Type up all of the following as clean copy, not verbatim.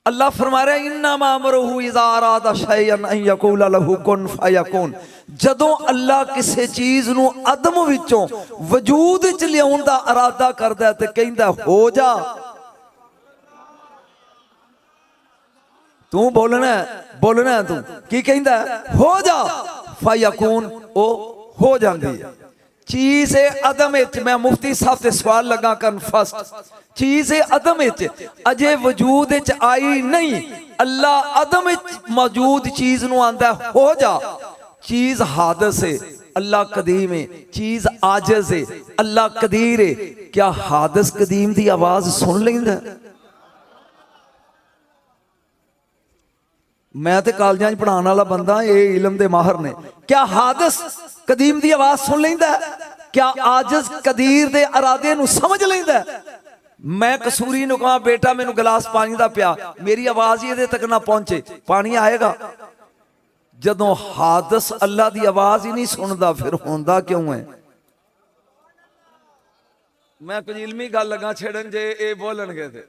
अल्लाह फरमा रहा है इन्नमा अमरुहु इज़ा अरादा शैअन अन यक़ूला लहू कुन फयकून। जदों अल्लाह किसी चीज़ नूं अदम विचों वजूद च लियाउण दा इरादा करदा ते कहंदा हो जा। तू बोलना है तू की कहंदा हो जा, फयकून ओ हो जांदी है। चीज़ है अदम विच, मैं मुफ्ती साहब से सवाल लगा कर फर्स्ट, चीज़ है अदम विच अजे वजूद विच आई नहीं, अल्लाह अदम विच मौजूद चीज़ नूं आंदा हो जा। चीज़ हादस है, अल्लाह कदीम है। चीज़ आजिज़ है, अल्लाह कदीर है। क्या हादस कदीम दी आवाज़ सुन लैंदा? मैं तो कॉलेजां च पढ़ाने वाला बंदा, ये इलम दे माहर ने। क्या हादस कदीम दी आवाज़ सुन लैंदा? क्या आजिज़ कदीर दे इरादे नूं समझ लैंदा? मैं कसूरी नूं कहां बेटा मैनू गिलास पानी दा पिया, मेरी आवाज़ ही इहदे तक ना पहुंचे, पानी आएगा? जदों हादस अल्लाह दी आवाज़ ही नहीं सुनदा, फिर होंदा क्यों है? मैं कुछ इलमी गल लगा छेड़न, जे ये बोलणगे ते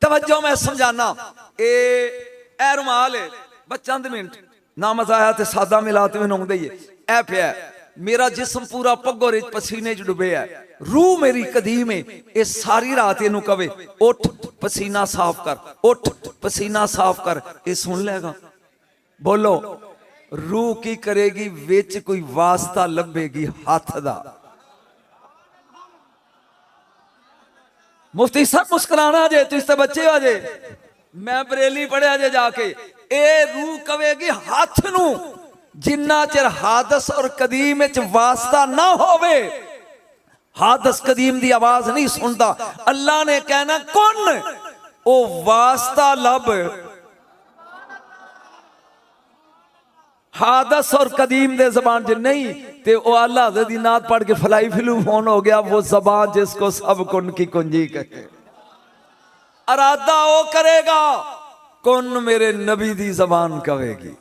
तवज्जो मैं समझाना। ए रुमाल है बस चंद मिनट ना मजा आया तो सादा मिला तो मैंने आउंदा ही है। पिया मेरा जिस्म पूरा पगोरे पसीने च डुबे है, रूह मेरी कदीम है। ये सारी रात इनू कवे उठ पसीना साफ कर, उठ पसीना साफ कर, ये सुन लेगा? बोलो रूह की करेगी? विच कोई वास्ता लभेगी हाथ दा? मुफ्ती साहब मुस्कुराना जे, तुझ ते बच्चे हो जे, मैं बरेली पढ़िया जे जाके। ए रूह कवेगी हाथ नू, जिन्ना चिर हादस और कदीम विच वास्ता ना होवे, हादस कदीम दी आवाज नहीं सुनता। अल्लाह ने कहना कौन ओ वास्ता लब, हादस और कदीम दे जबान च नहीं ते ओ अल्लाह दी नात पढ़ के फलाई फिलू फोन हो गया। वो जबान जिसको सब कुन की कुंजी कहे, इरादा वो करेगा, कौन मेरे नबी दी जबान कहेगी।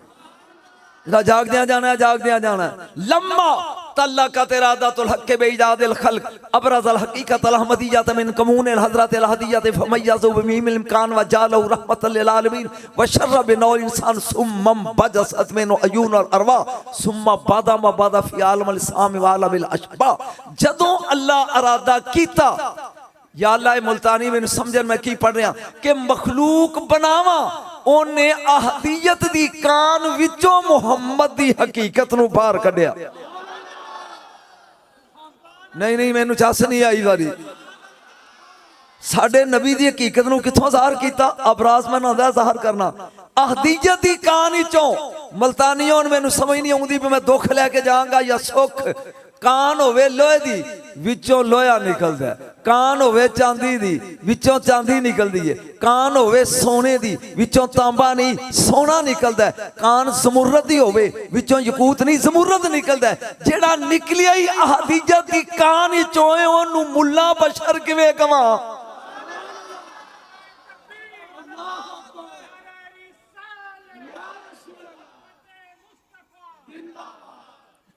जागदिया जाना, जागदिया जाना। लम्मा तल्लक़त इरादतुल हक़ बिइजादिल खल्क़ अबरज़ल हक़ीक़तल अहमदिय्यत मिन कमूनिल हज़रतिल अहदिय्यत फमय्यज़ु बिमीमिल इम्कान व जालहु रहमतल लिल आलमीन व शर्र बिनौल इंसान सुम्मा बजसत मिन अयूनुल अरवाह सुम्मा बादा मा बादा फी आलमिल साम व आलमिल अशबा। जदों अल्लाह इरादा कीता, या अल्लाह मुल्तानी मैनू समझन मैं की पढ़ रहा कि मखलूक बनावा, ओने अहदियत दी कान विचों मुहम्मद दी हकीकत नू बाहर कढ़िया। नहीं नहीं मैनू चस नहीं आई वारी, साडे नबी दी हकीकत नू किथों ज़ाहिर कीता? अबराज मैं ना ज़ाहिर करना अहदियत दी कान विचों। मुल्तानियों मैनू समझ नहीं आउंदी भी मैं दुख लैके जाऊंगा या सुख। कान होवे लोहे दी, विचों लोहा निकलदा है। कान होवे चांदी दी, विचों चांदी निकलदी है। कान होवे सोने दी, विचों तांबा नहीं सोना निकलदा है। कान ज़मुरद दी होवे, विचों यकूत नहीं ज़मुरद निकलदा है। जेड़ा निकलिया ही अहदियत दी कान विचों है, ओनू मुल्ला बशर किवें कवां?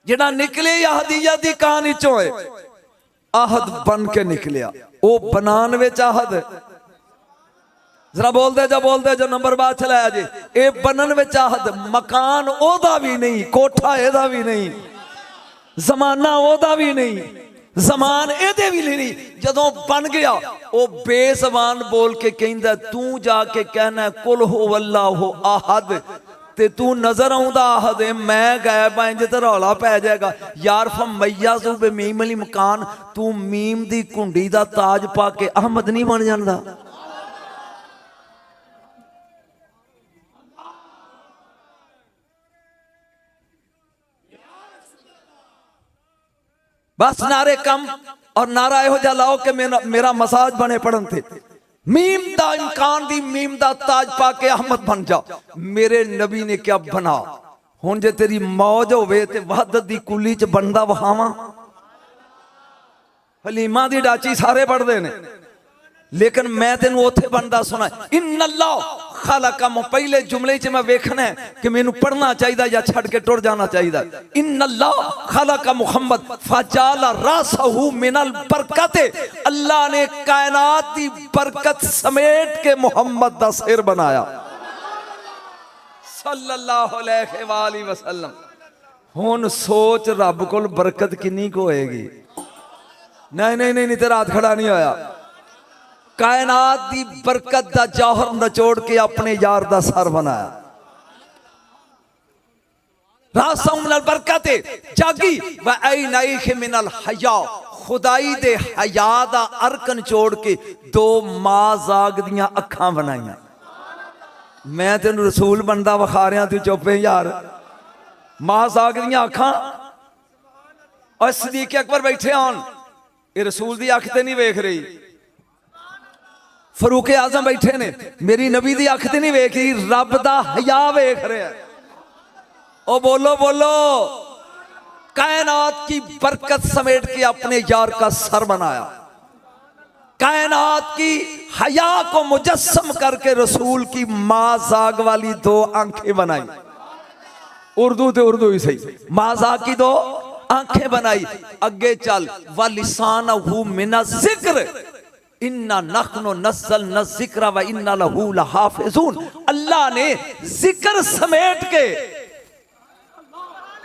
जेड़ा निकले अहदियत दी कान विचों है, आहद बन के निकलिया। ओ बनान विच आहद, जरा बोलदे जो नंबर बाद चलाया जे। ए बनन विच आहद, मकान ओदा भी नहीं, कोठा एदा भी नहीं, जमाना ओदा भी नहीं, जमान एदे भी नहीं। जदों बन गया ओ बेजबान बोल के कहंदा, तू जाके कहना कुल हो अल्लाहु अहद, ते तू नजर आउंदा आहद है, मैं गायब इंज ते रौला पै जाएगा। यार फमय्यज़ु बिमीमिल इम्कान, तू मीम दी कुंडी दा ताज पा के अहमद नहीं बन जांदा। बस नारे कम और नारा यहो जा लाओ कि मेरा मसाज बने पढ़न थे। मीम दा इम्कान दी मीम दा ताज पाके अहमद बन जा। मेरे नबी ने क्या बना? हुण जे तेरी मौज होवे ते वहदत दी कुली च बनदा वहावा। हलीमा दी डाची सारे पढ़दे ने, लेकिन मैं तेनू ओथे बनदा सुना। इन्नल्लाह खालका पहले जुमले च मैं वेखना है कि मैनू पढ़ना चाहिए या छड़ के टुर जाना चाहिए। इन्नल्लाह खालका मुहम्मद फजाला रासहू मिनल बरकत, अल्लाह ने कायनात की बरकत समेट के मुहम्मद दा सिर बनाया सल्लल्लाहु अलैहि वसल्लम। हुन सोच रब कोल बरकत किन्नी को होएगी। नहीं नहीं नहीं, तेरा हाथ खड़ा नहीं होया। कायनात दी बरकत दा जौहर नचोड़ के अपने यार दा सर बनाया। रासम मिनल बरकत जागी व ऐनैहि मिनल हया, खुदाई दे हया दा अर्क नचोड़ के दो माजाग दियां अखां बनाईयां। मैं तेन रसूल बनदा विखा रहा, तू चुप है यार। माजाग दियां अखां और सदीक अकबर बैठे होन, ये रसूल दी अख ते नहीं वेख रही। फरूक आजम बैठे ने, मेरी नबी दी अख ते नहीं वेख रही, रब दा हया वेख रहा है। ओ बोलो बोलो। कायनात की बरकत समेट के अपने यार का सर बनाया। कायनात की हया को मुजस्सम करके रसूल की माजाग वाली दो आंखें बनाई। उर्दू तो उर्दू ही सही, माजाग की दो आंखें बनाई। अगे चल वलिसानहू मिना जिक्र इन्ना नखनो नज़्ज़ल न जिक्र व इन्ना लहू लहाफिज़ून। अल्लाह ने जिक्र समेट के,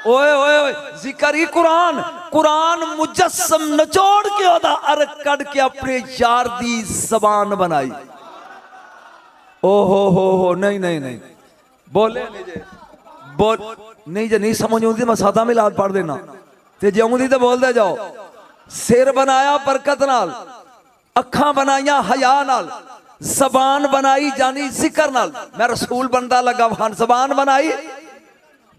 ओए ओए ओए, जिक्र ही कुरान, कुरान मुजस्सम नचोड़ के ओदा अर्क कड़ के अपने यार दी ज़बान बनाई। ओ हो नहीं नहीं नहीं बोले नहीं जे बोल नहीं जे नहीं समझ आती मैं सादा मिलाद पढ़ देना ते जे आउंदी ते बोल दे जाओ। सिर बनाया बरकत नाल, अखां बनाइया हया नाल, जबान बनाई जानी जिक्र नाल। मैं रसूल बनदा लगा वहां जबान बनाई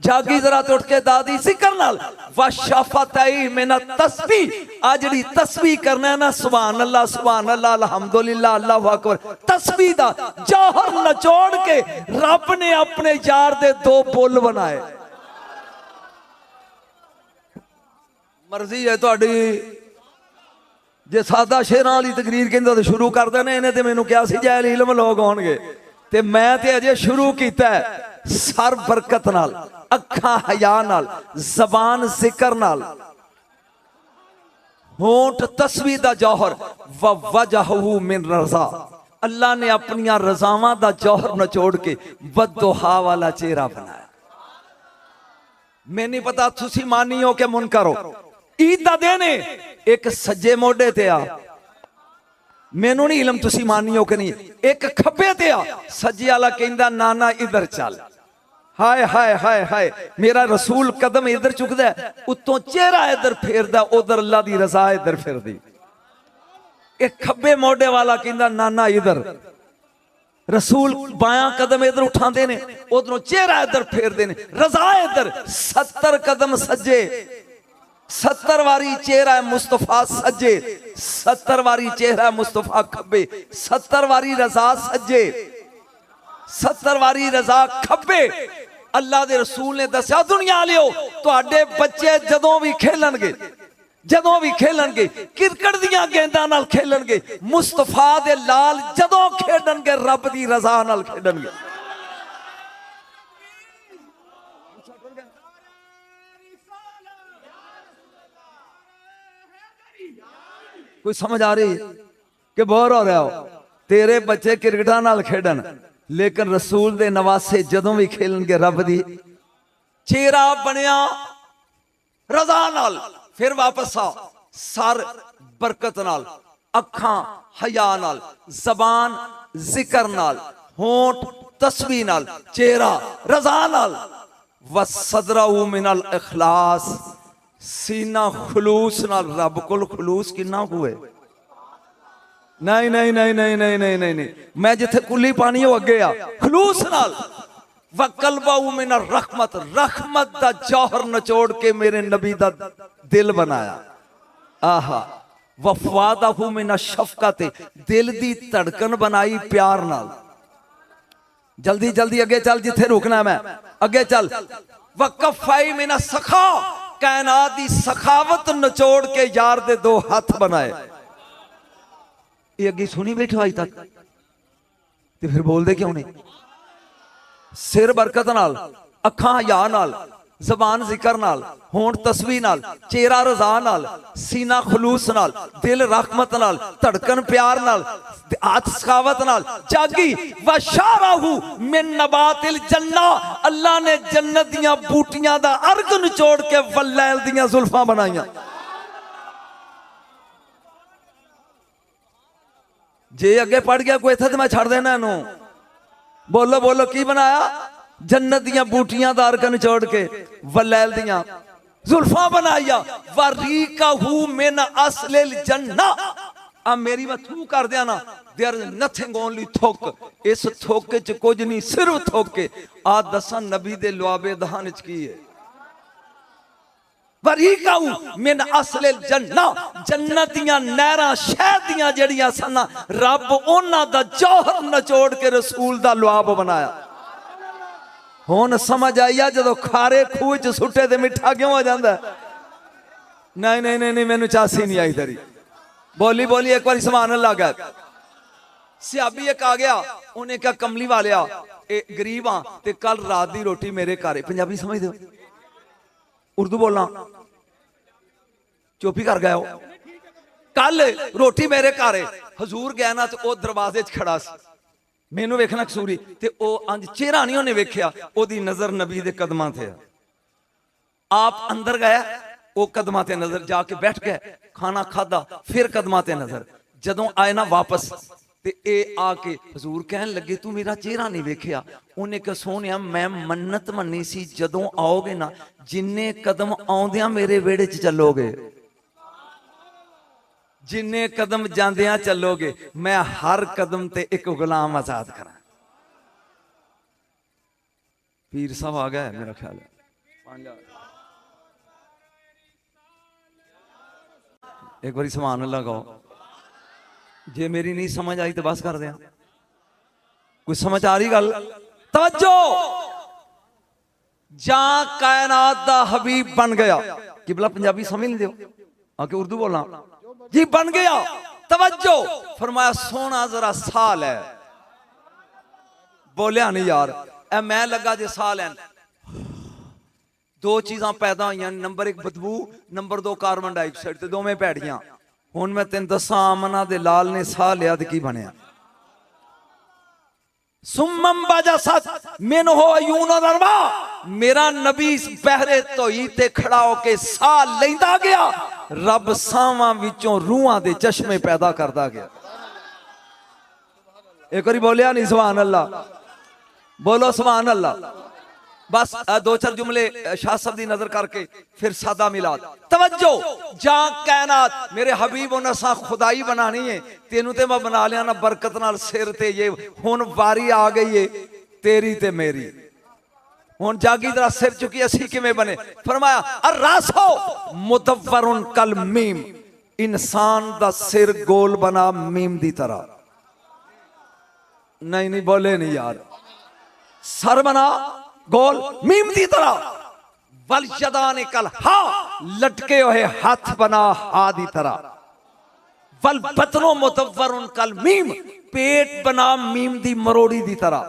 जागी जरा तो उठ के दादी जिक्र नाल। वशफतई मिन तस्बीह, आ जड़ी तस्बीह करना है ना, सुभान अल्लाह अल्हम्दुलिल्लाह अल्लाहु अकबर, तस्बीह दा जौहर नचोड़ के रब ने अपने यार दे दो पुल बनाए। मर्जी है तुहाडी। जे सादा शेरां वाली तकरीर कहंदे तो शुरू कर देने, इन्हें ते मैनू कहा सी जैल इल्म लोग होणगे, ते मैं ते अजे शुरू कीता है। सर बरकत नाल, अखां हया नाल, जबान जिक्र नाल, होंठ तस्बीह दा जौहर व वजहहू मिन रज़ा। अल्लाह ने अपनियां रज़ावां दा जौहर नचोड़ के वद्दुहा वाला चेहरा बनाया। मैं नहीं पता तुसी मानी हो के मुनकर हो। ईद दा दिन एक सज्जे मोढे ते आ, मैनू नहीं इलम तुसी मानी हो कि नहीं, एक खब्बे ते आ, सज्जे वाला कहंदा नाना इधर चल। हाय हाय हाय हाय, मेरा रसूल कदम इधर चुकदा है, उत्तों चेहरा इधर फेरदा, उधर अल्लाह दी रज़ा इधर फिरदी। एक खब्बे मोढे वाला कहंदा नाना इधर, रसूल बायां कदम इधर उठाते ने, उधरों चेहरा इधर फेरदे ने, रज़ा इधर। 70 कदम सज्जे, 70 वारी चेहरा है मुस्तफा सज्जे, 70 वारी चेहरा है मुस्तफा खब्बे, 70 वारी रज़ा सज्जे, 70 वारी रज़ा खब्बे। अल्लाह दे रसूल ने दस्या दुनिया लियो तुहाडे बच्चे जदों भी खेलणगे, जदों भी खेलणगे, क्रिकेट दियां गेंदां नाल खेलणगे, मुस्तफा दे लाल जदों खेडणगे रब दी रज़ा नाल खेडणगे। कोई समझ आ रही कि बोर हो रहा हो? तेरे बच्चे क्रिकेटा नाल खेडन, लेकिन रसूल दे नवासे जदों भी खेलणगे रब दी चेहरा बनया रज़ा नाल। फिर वापस आ, सर बरकत नाल, अखां हया नाल, जबान जिक्र नाल, होंठ तस्बीह नाल, चेहरा रज़ा नाल। व सदरहू मिनल इखलास, सीना खुलूस नाल। रब कोल खुलूस किन्ना हुए? नहीं नहीं नहीं नहीं नहीं नहीं नहीं नहीं, मैं जिथे कुली पानी हो अगे आ, खुलूस नाल। व कल्बहू मिन रहमत, रहमत दा जौहर नचोड़ के मेरे नबी दा दिल बनाया। आहा वफवादहू मिन शफकत, दिल दी धड़कन बनाई प्यार नाल। जल्दी जल्दी अगे चल, जिथे रुकना मैं अगे चल। व कफ़ई मिन सखा, कायनात दी सखावत नचोड़ के यार दे दो हाथ बनाए। ये अगे सुनी बैठो आज तक, तो फिर बोल दे क्यों नहीं? सिर बरकत नाल, अखां हया नाल, जबान जिक्र नाल, होंठ तस्बीह नाल, चेहरा रजा नाल, सीना खलूस नाल, दिल रहमत नाल, धड़कन प्यार नाल, हाथ सखावत नाल जागी। वशाराहू मिन नबातिल जन्ना, अल्लाह ने जन्नत दियां बूटियां दा अर्ग निचोड़ के वल्लैल दियां जुल्फां बनाईयां। जे अगे पढ़ गया कोई इत्थे ते मैं छड़ देना इनू। बोलो बोलो की बनाया? जन्नत दियां बूटियां दा अर्ग निचोड़ के वल्लैल दियां जुल्फां बनाईया। वरीकाहू मिन असलिल जन्ना। अब मेरी मैं थू कर दिया ना, देयर इज नथिंग ओनली थुक, इस थुक च कुछ नहीं सिर्फ थुक। आ दसा नबी दे लुआबे दहान च की है? वरीकाहू मिन असलिल जन्ना, जन्नत दियां नहरां शहद दियां जड़ियां सन, रब उन्हां दा जौहर नचोड़ के रसूल दा लुआब बनाया। हुण समझ आईया जदों खारे खूह च सुट्टे ते मिठा क्यों हो जांदा? नहीं नहीं नहीं, मैनू चासी नहीं आई तेरी। बोली बोली एक बार सुभान अल्लाह गए। सियाबी एक आ गया, उन्हें क्या कमली वालिया गरीब हाँ ते कल रात दी रोटी मेरे घर। पंजाबी समझ दो, उर्दू बोलना चुप ही कर गए हो। कल रोटी मेरे घर हजूर गया ना, तो वह दरवाजे च खड़ा सी, मैनू वेखना कसूरी, ते अंज चेहरा नहीं उन्हें वेख्या, ओदी नजर नबी दे कदमां थे। आप अंदर गया, वो कदमां ते नजर, जाके बैठ गए, खाना खादा, फिर कदमां ते नजर। जदों आए ना वापस ते ए आके हजूर कहन लगे तू मेरा चेहरा नहीं वेख्या। उन्हें कहा सोनिया मैं मन्नत मन्नी सी जदों आओगे ना, जिन्ने कदम आउंदियां मेरे वेड़े च चलोगे, जिन्ने कदम जांदियां चलोगे, मैं हर कदम ते एक गुलाम आजाद करा। पीर साहब आ गया मेरा ख्याल है। एक बारी सुभान अल्लाह कहो। जे मेरी नहीं समझ आई तो बस कर दिया। कुछ समझ आ रही गल? तवज्जो। जा कायनात दा हबीब बन गया। किबला पंजाबी समझ नहीं दो, आके उर्दू बोलना जी, बन गया। तवज्जो फरमाया सोना जरा साह लै। बोलिया नहीं यार, ए मैं लगा जे साह लैन। दो चीज़ां पैदा हुई, नंबर एक बदबू, नंबर दो कार्बन डाइऑक्साइड, ते दोवें भैड़ियां। हुण मैं तेन दसा आमना दे लाल ने साह लिया तो की बनया? सुम्मम बाजा सत मिन हो अयून अरवा, मेरा नबी पहरे धोई ते खड़ा होके साह लेंदा गया, रब सावां विचों रूहां दे चश्मे पैदा करदा गया। एक बारी बोलिया नहीं सुभान अल्लाह? बोलो सुभान अल्लाह। बस दो चार जुमले शाह साहब दी नजर करके फिर सादा मिलाद। तवज्जो, जा कायनात मेरे हबीब उन्हें सा खुदाई बनानी है, तेनू ते मैं बना लिया ना बरकत नाल सिर ते ये। हुण वारी आ गई है तेरी ते मेरी, हुण जागी तेरा सिर चुकी असी किवें बने? फरमाया अर्रासो मुदव्वरुन कल मीम, इंसान दा सिर गोल बना मीम दी तरह। नहीं नहीं बोले नहीं यार, सर बना गोल मीम दी तरह। वल यदाने कल हा, लटके हुए हाथ बना हा दी तरह। वल बतनो मुदव्वरुन कल मीम, पेट बना मीम दी मरोड़ी दी तरह।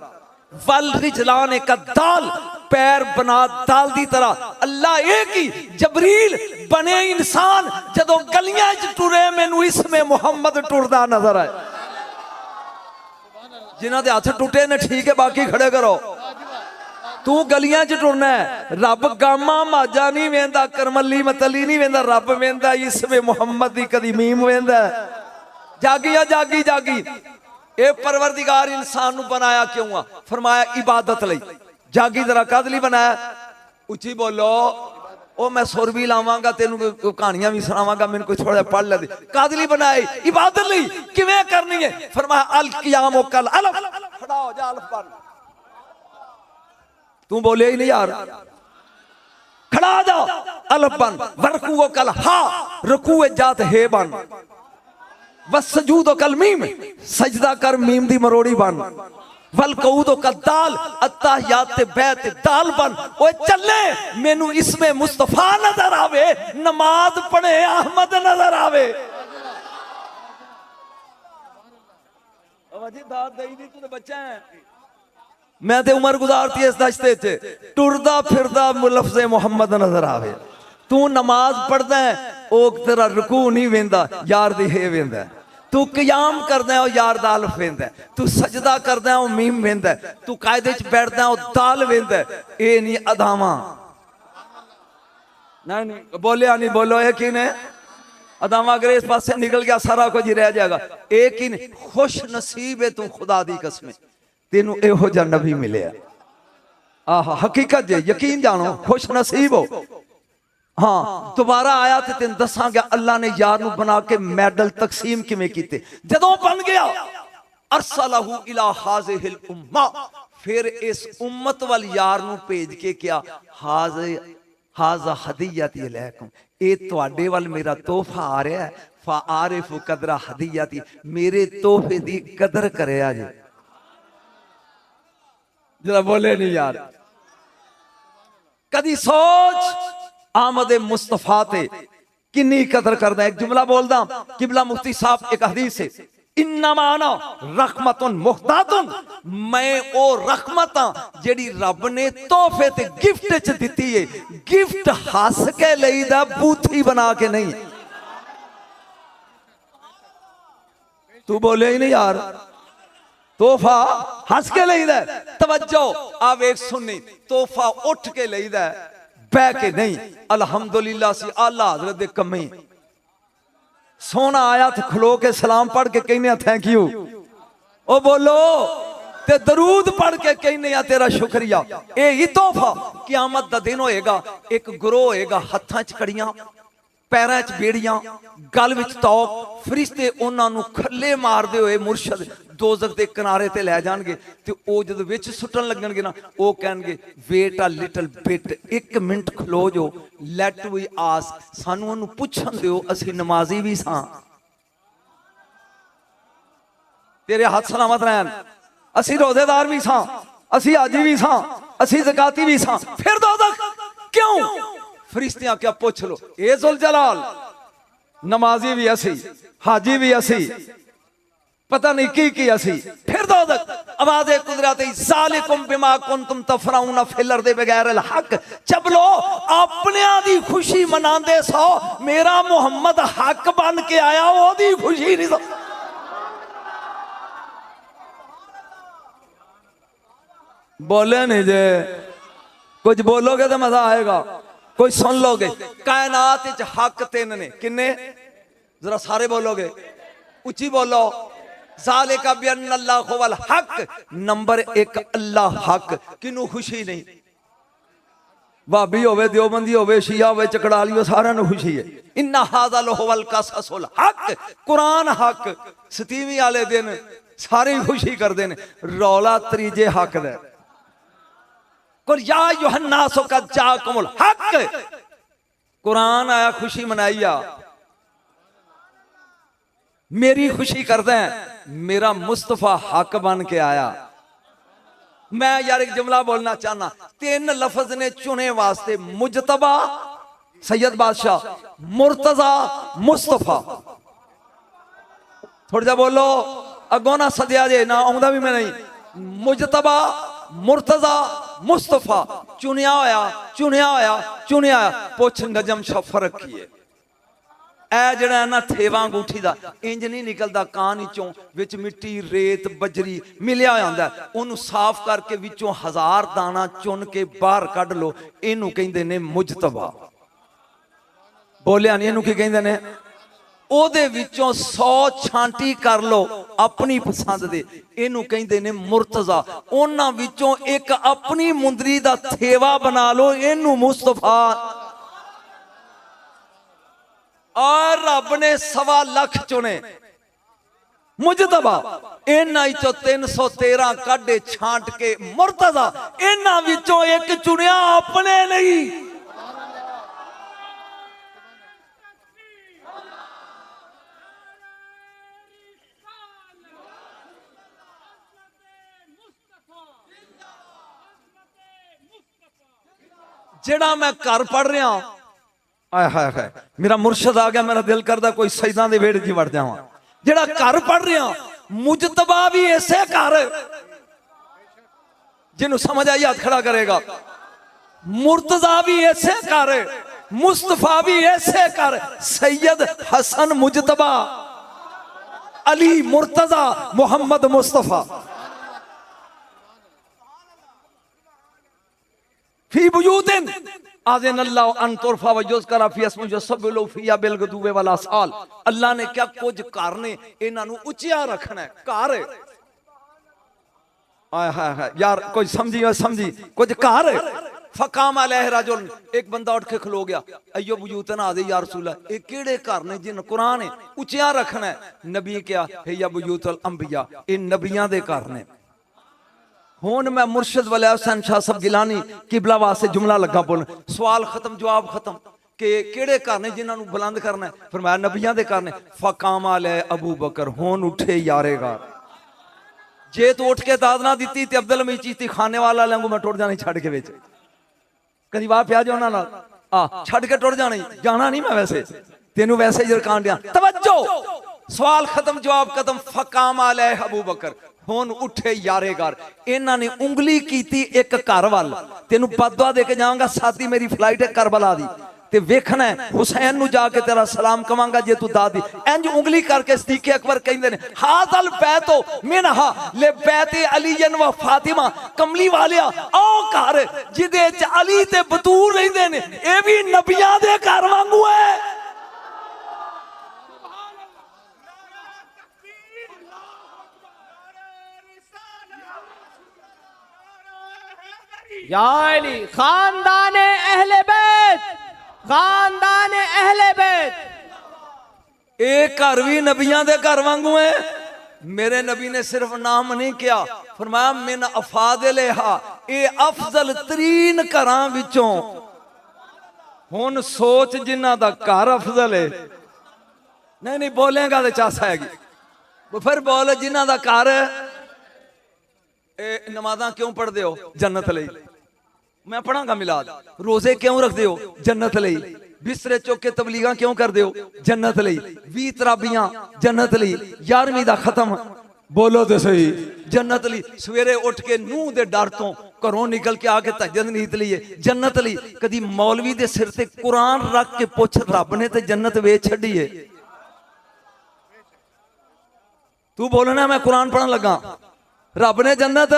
वल रिजलाने का दाल, पैर बना दाल दी तरह। अल्लाह एक ही, जबरील बने इंसान, जदों गलियां च टुरे मैनू इसमें मुहम्मद टुरदा नजर आए। जिन्हां दे हाथ टुटे ने ठीक है, बाकी खड़े करो। तू गलियां च टुरना है, रब गामा माजा नहीं वेंदा, करमली मतली नहीं वेंदा, रब वेंदा इसमें मुहम्मद दी कदी मीम वेंदा। जागी या जागी जागी। ए परवरदिगार इंसान नू बनाया क्यों आ? फरमाया इबादत लई। जागी जरा कद लई बनाया? उच्ची बोलो। ओ मैं सुर भी लावांगा, तेनू कहानियां भी सुनावांगा, मैनू कोई थोड़ा पढ़ ले। कद लई बनाई? इबादत लई। किवें करनी है? फरमाया अल क़ियाम कल अलफ, खड़ा हो जा अलफ पढ़। तू बोले ही नहीं यार, खड़ा जा अलफ बन। वरकू कल हा, रकू जात हे बन। बस सजूद कल मीम, सजदा कर मीम दी मरोड़ी बन। वल कऊद कल दाल, अत्ताहियात बैत दाल बन। ओए चले मैनू इसमें मुस्तफा नजर आवे, नमाज पढ़े अहमद नजर आवे। दाद दई दी, तू बच्चा है। मैं ते उम्र गुजारती इस दश्ते च, टुरदा फिरदा लफ्ज़े मुहम्मद नजर आवे। तू नमाज पढ़दा है ओ तेरा रुकू नहीं वेंदा, यार दी हे वेंदा। तू क़याम करदा है ओ यार दा अल्फ वेंदा। तू सजदा करदा है ओ मीम वेंदा। तू कायदे च बैठदा है ओ दाल वेंदा। ए नहीं अदावां, नहीं बोलिया नहीं, बोलो यकीन है अदावा अगर इस पासे निकल गया सारा कुछ ही रह जाएगा। एक ही नहीं, खुश नसीब है तू खुदा दी कसम तेनू एहो जा नबी मिले। आहा हकीकत जे यकीन जानो, खुश नसीब हो। हाँ दोबारा आया तो तेन दसांगा अल्लाह ने यार नू बना के मैडल तकसीम किवें कीते। जदों बन गया अरसलहू इला हाज़िहिल उम्मा, फिर इस उम्मत वाल यार नू भेज के क्या, हाज़ा हदीयती अलैकुम, ए तुहाडे वाल मेरा तोहफा आ रहा है। फ़ारिफू कदरा हदीयती, मेरे तोहफे दी कदर करे जे। जरा बोले नहीं यार, कदी सोच आमद मुस्तफा ते किन्नी कदर करदा। एक जुमला बोलदा किबला मुफ्ती साहब एक हदीस है, इन्नमा अना रहमतुन मुहतातुन, मैं ओ रहमत हां जेड़ी रब ने तोहफे ते गिफ्ट च दिती है। गिफ्ट हस के लईदा, बूथी बना के नहीं। तू बोले ही नहीं यार, तोहफा हस के लईदा। तवज्जो आ वेख सुनी, तोहफा उठ के लईदा बह के नहीं। अल्हम्दुलिल्लाह सी आला हजरत दे कमी सोना आया तो खलो के सलाम पढ़ के कहने थैंक यू, ओ बोलो ते दरूद पढ़ के कहने तेरा शुक्रिया। यही तोहफा क़यामत दा दिन होएगा। एक गुरो होएगा, हत्थां च कड़ियां, पैरां च बेड़ियां, गल विच तौक, फरिश्ते उन्हां नू खल्ले मारदे होए मुर्शद दोज़ख दे किनारे ते लै जाणगे। ते ओ जद विच सुटन लगणगे ना, ओ कहणगे वेट अ लिटल बिट, एक मिनट खलो जो, लेट वी आस, सानू ओनू पुछण दिओ, असीं नमाजी भी सां। तेरे हाथ सलामत रहन, असीं रोजेदार भी सां, असीं हाजी भी सां, असीं ज़काती भी सां, फिर दोज़ख क्यों? फरिश्तियां क्या पूछ लो, ए जुल जलाल, नमाजी भी असी, हाजी भी असी, पता नहीं की असी, फिर दोज़ख। आवाज़े कुदरत ज़ालिकुम बिमा कुंतुम तफराउन फिल अर्दि बिगैरिल हक। चबलो अपने दी खुशी मनांदे सो, मेरा मुहम्मद हक बन के आया, ओदी खुशी नहीं सो। बोले नहीं जे, कुछ बोलोगे तो मजा आएगा, कोई सुन लोगे। कायनात विच हक तीन ने, किन्ने? जरा सारे बोलोगे, उच्ची बोलो। ज़ालिका बिअन्नल्लाहु वल हक, नंबर एक अल्लाह हक। किनू खुशी नहीं? भाभी होवे, देवबंदी होवे, शिया होवे, चकड़ाली हो, सारा नू खुशी है। इन्ना हाज़ा लहुवल कससुल हक, कुरान हक। सतीवी वाले दिन सारे खुशी करते हैं, रौला त्रीजे हक दा। कुल या युहन्नासु कद जाकुमुल हक, कुरान आया खुशी मनाइया, मेरी खुशी करते हैं, मेरा मुस्तफा हक बन के आया। मैं यार एक जुमला बोलना चाहना, तीन लफ्ज ने चुने वास्ते, मुजतबा सैयद बादशाह, मुर्तजा मुस्तफा। थोड़ा जा बोलो, अगों ना सदिया जे ना आउंदा भी मैं नहीं। मुजतबा मुर्तजा मुस्तफा, चुनिया होया, चुनिया होया, चुनिया होया। पुछ नजम शाह फर्क की है? ऐ जड़ा ना थेवा अंगूठी दा इंज नहीं निकलदा, कान विचों विच मिट्टी रेत बजरी मिलिया होंदा, ओनू साफ करके विचों 1000 दाना चुन के बाहर कढ लो, इनू कहंदे ने मुजतबा। बोलिया नहीं, इनू की कहंदे ने? ओदे विचों 100 छांटी कर लो अपनी पसंद दे, इनू कहंदे ने मुर्तजा। ओना विचों एक अपनी मुंदरी दा थेवा बना लो, इनू मुस्तफा। और रब ने 1.25 लाख चुने मुजतबा, इन्हां विचों 313 काढे छांट के मुर्तजा, इन्हां विचों एक चुनिया अपने नहीं। जेड़ा मैं घर पढ़ रहा, आय हाय हाय, मेरा मुर्शद आ गया, मेरा दिल करदा कोई सजदा दे वेड़ च वड़ जावां। जेड़ा घर पढ़ रहा, मुजतबा भी ऐसे घर, जिन्हों समझ आई हाथ खड़ा करेगा। मुर्तजा भी ऐसे कर, मुस्तफा भी ऐसे कर, सैयद हसन मुजतबा अली मुर्तजा मोहम्मद मुस्तफा फी बुयूतिन आज़िन अल्लाह अन तुरफा व युज़करा फी अस्मुहु युसब्बिहु फ़ीहा बिल गुदुव्वि वल आसाल। अल्लाह ने क्या कुछ घर ने इन्हां नूं उचिया रखना है। घर आय हाय हाय यार कोई समझी कुछ घर फकाम अलैहि रजुल, एक बंदा उठ के खलो गया, अय्यो बुयूतन आदे या रसूल अल्लाह, ये केड़े घर ने जिन कुरान है उचिया रखना है। नबी क्या है या बुयूतुल अंबिया, ये नबियां दे घर ने। हुन मैं मुर्शिद वली हुसैन शाह साहब गिलानी किबला वास्ते जुमला लगा बोलन, सवाल खत्म जवाब खत्म कि केड़े घर ने जिन्हां नूं बुलंद करना है। फरमाया नबियां दे घर ने। फकाम अलैहि अबू बकर, हुन उठे यारेगा, जे तू उठ के दाद ना दी ते अब्दुल हमीद चिश्ती खाने वाला लंगू मैं टुर जानी छड़ के विच, कदी वाह प्या जो नाल आ छड़ के टुर जानी, जाना नहीं मैं वैसे तेनू वैसे ही रकान दिया। तवज्जो, सवाल खत्म जवाब खत्म। फकाम अलैहि अबू बकर, हुन उठे यारेगार। इन्हां ने उंगली कीती एक घर वाल, तेनू बददुआ दे के जाऊंगा साथी मेरी फ्लाइट है करबला दी ते वेखना है हुसैन नू जाके तेरा सलाम कवांगा जे तू दादी। इंज उंगली करके सिद्दीक़ अकबर कहंदे ने हाज़ल बैतो मिनहा ले बैते अलीयन व फातिमा, कमली वालिया ओ घर जिदे च अली ते बतूर रहिंदे ने, ए भी नबियां दे घर वांगू है। या अली खानदान अहले बैत, खानदान अहले बैत, एक घर भी नबियां दे घर वांगू है। मेरे नबी ने सिर्फ नाम नहीं किया, फरमाया मिन अफादिलहा, ए अफजल तरीन घरां विचों। हुन सोच जिन्हां दा घर अफजल है, नहीं बोलेगा तो चासा हैगी, फिर बोल जिन्हां दा घर नमाज़ां क्यों पढ़दे हो जन्नत लई, मैं पढ़ांगा मिलाद, रोजे क्यों रखदे हो जन्नत लई, बिस्तरे चुक के तबलीगां क्यों करदे हो जन्नत लई, 20 तराबियां जन्नत लई, 11वीं दा खत्म बोलो तो सही जन्नत लई, सवेरे उठ के नूह दे डर तो घरों निकल के आके तहज्जुद नीत लईए जन्नत लई। कदी मौलवी दे सिर ते कुरान रख के पुछ रब ने ते जन्नत वेच छड्डी है। तू बोलना मैं कुरान पढ़न लगा, रब ने जन्नत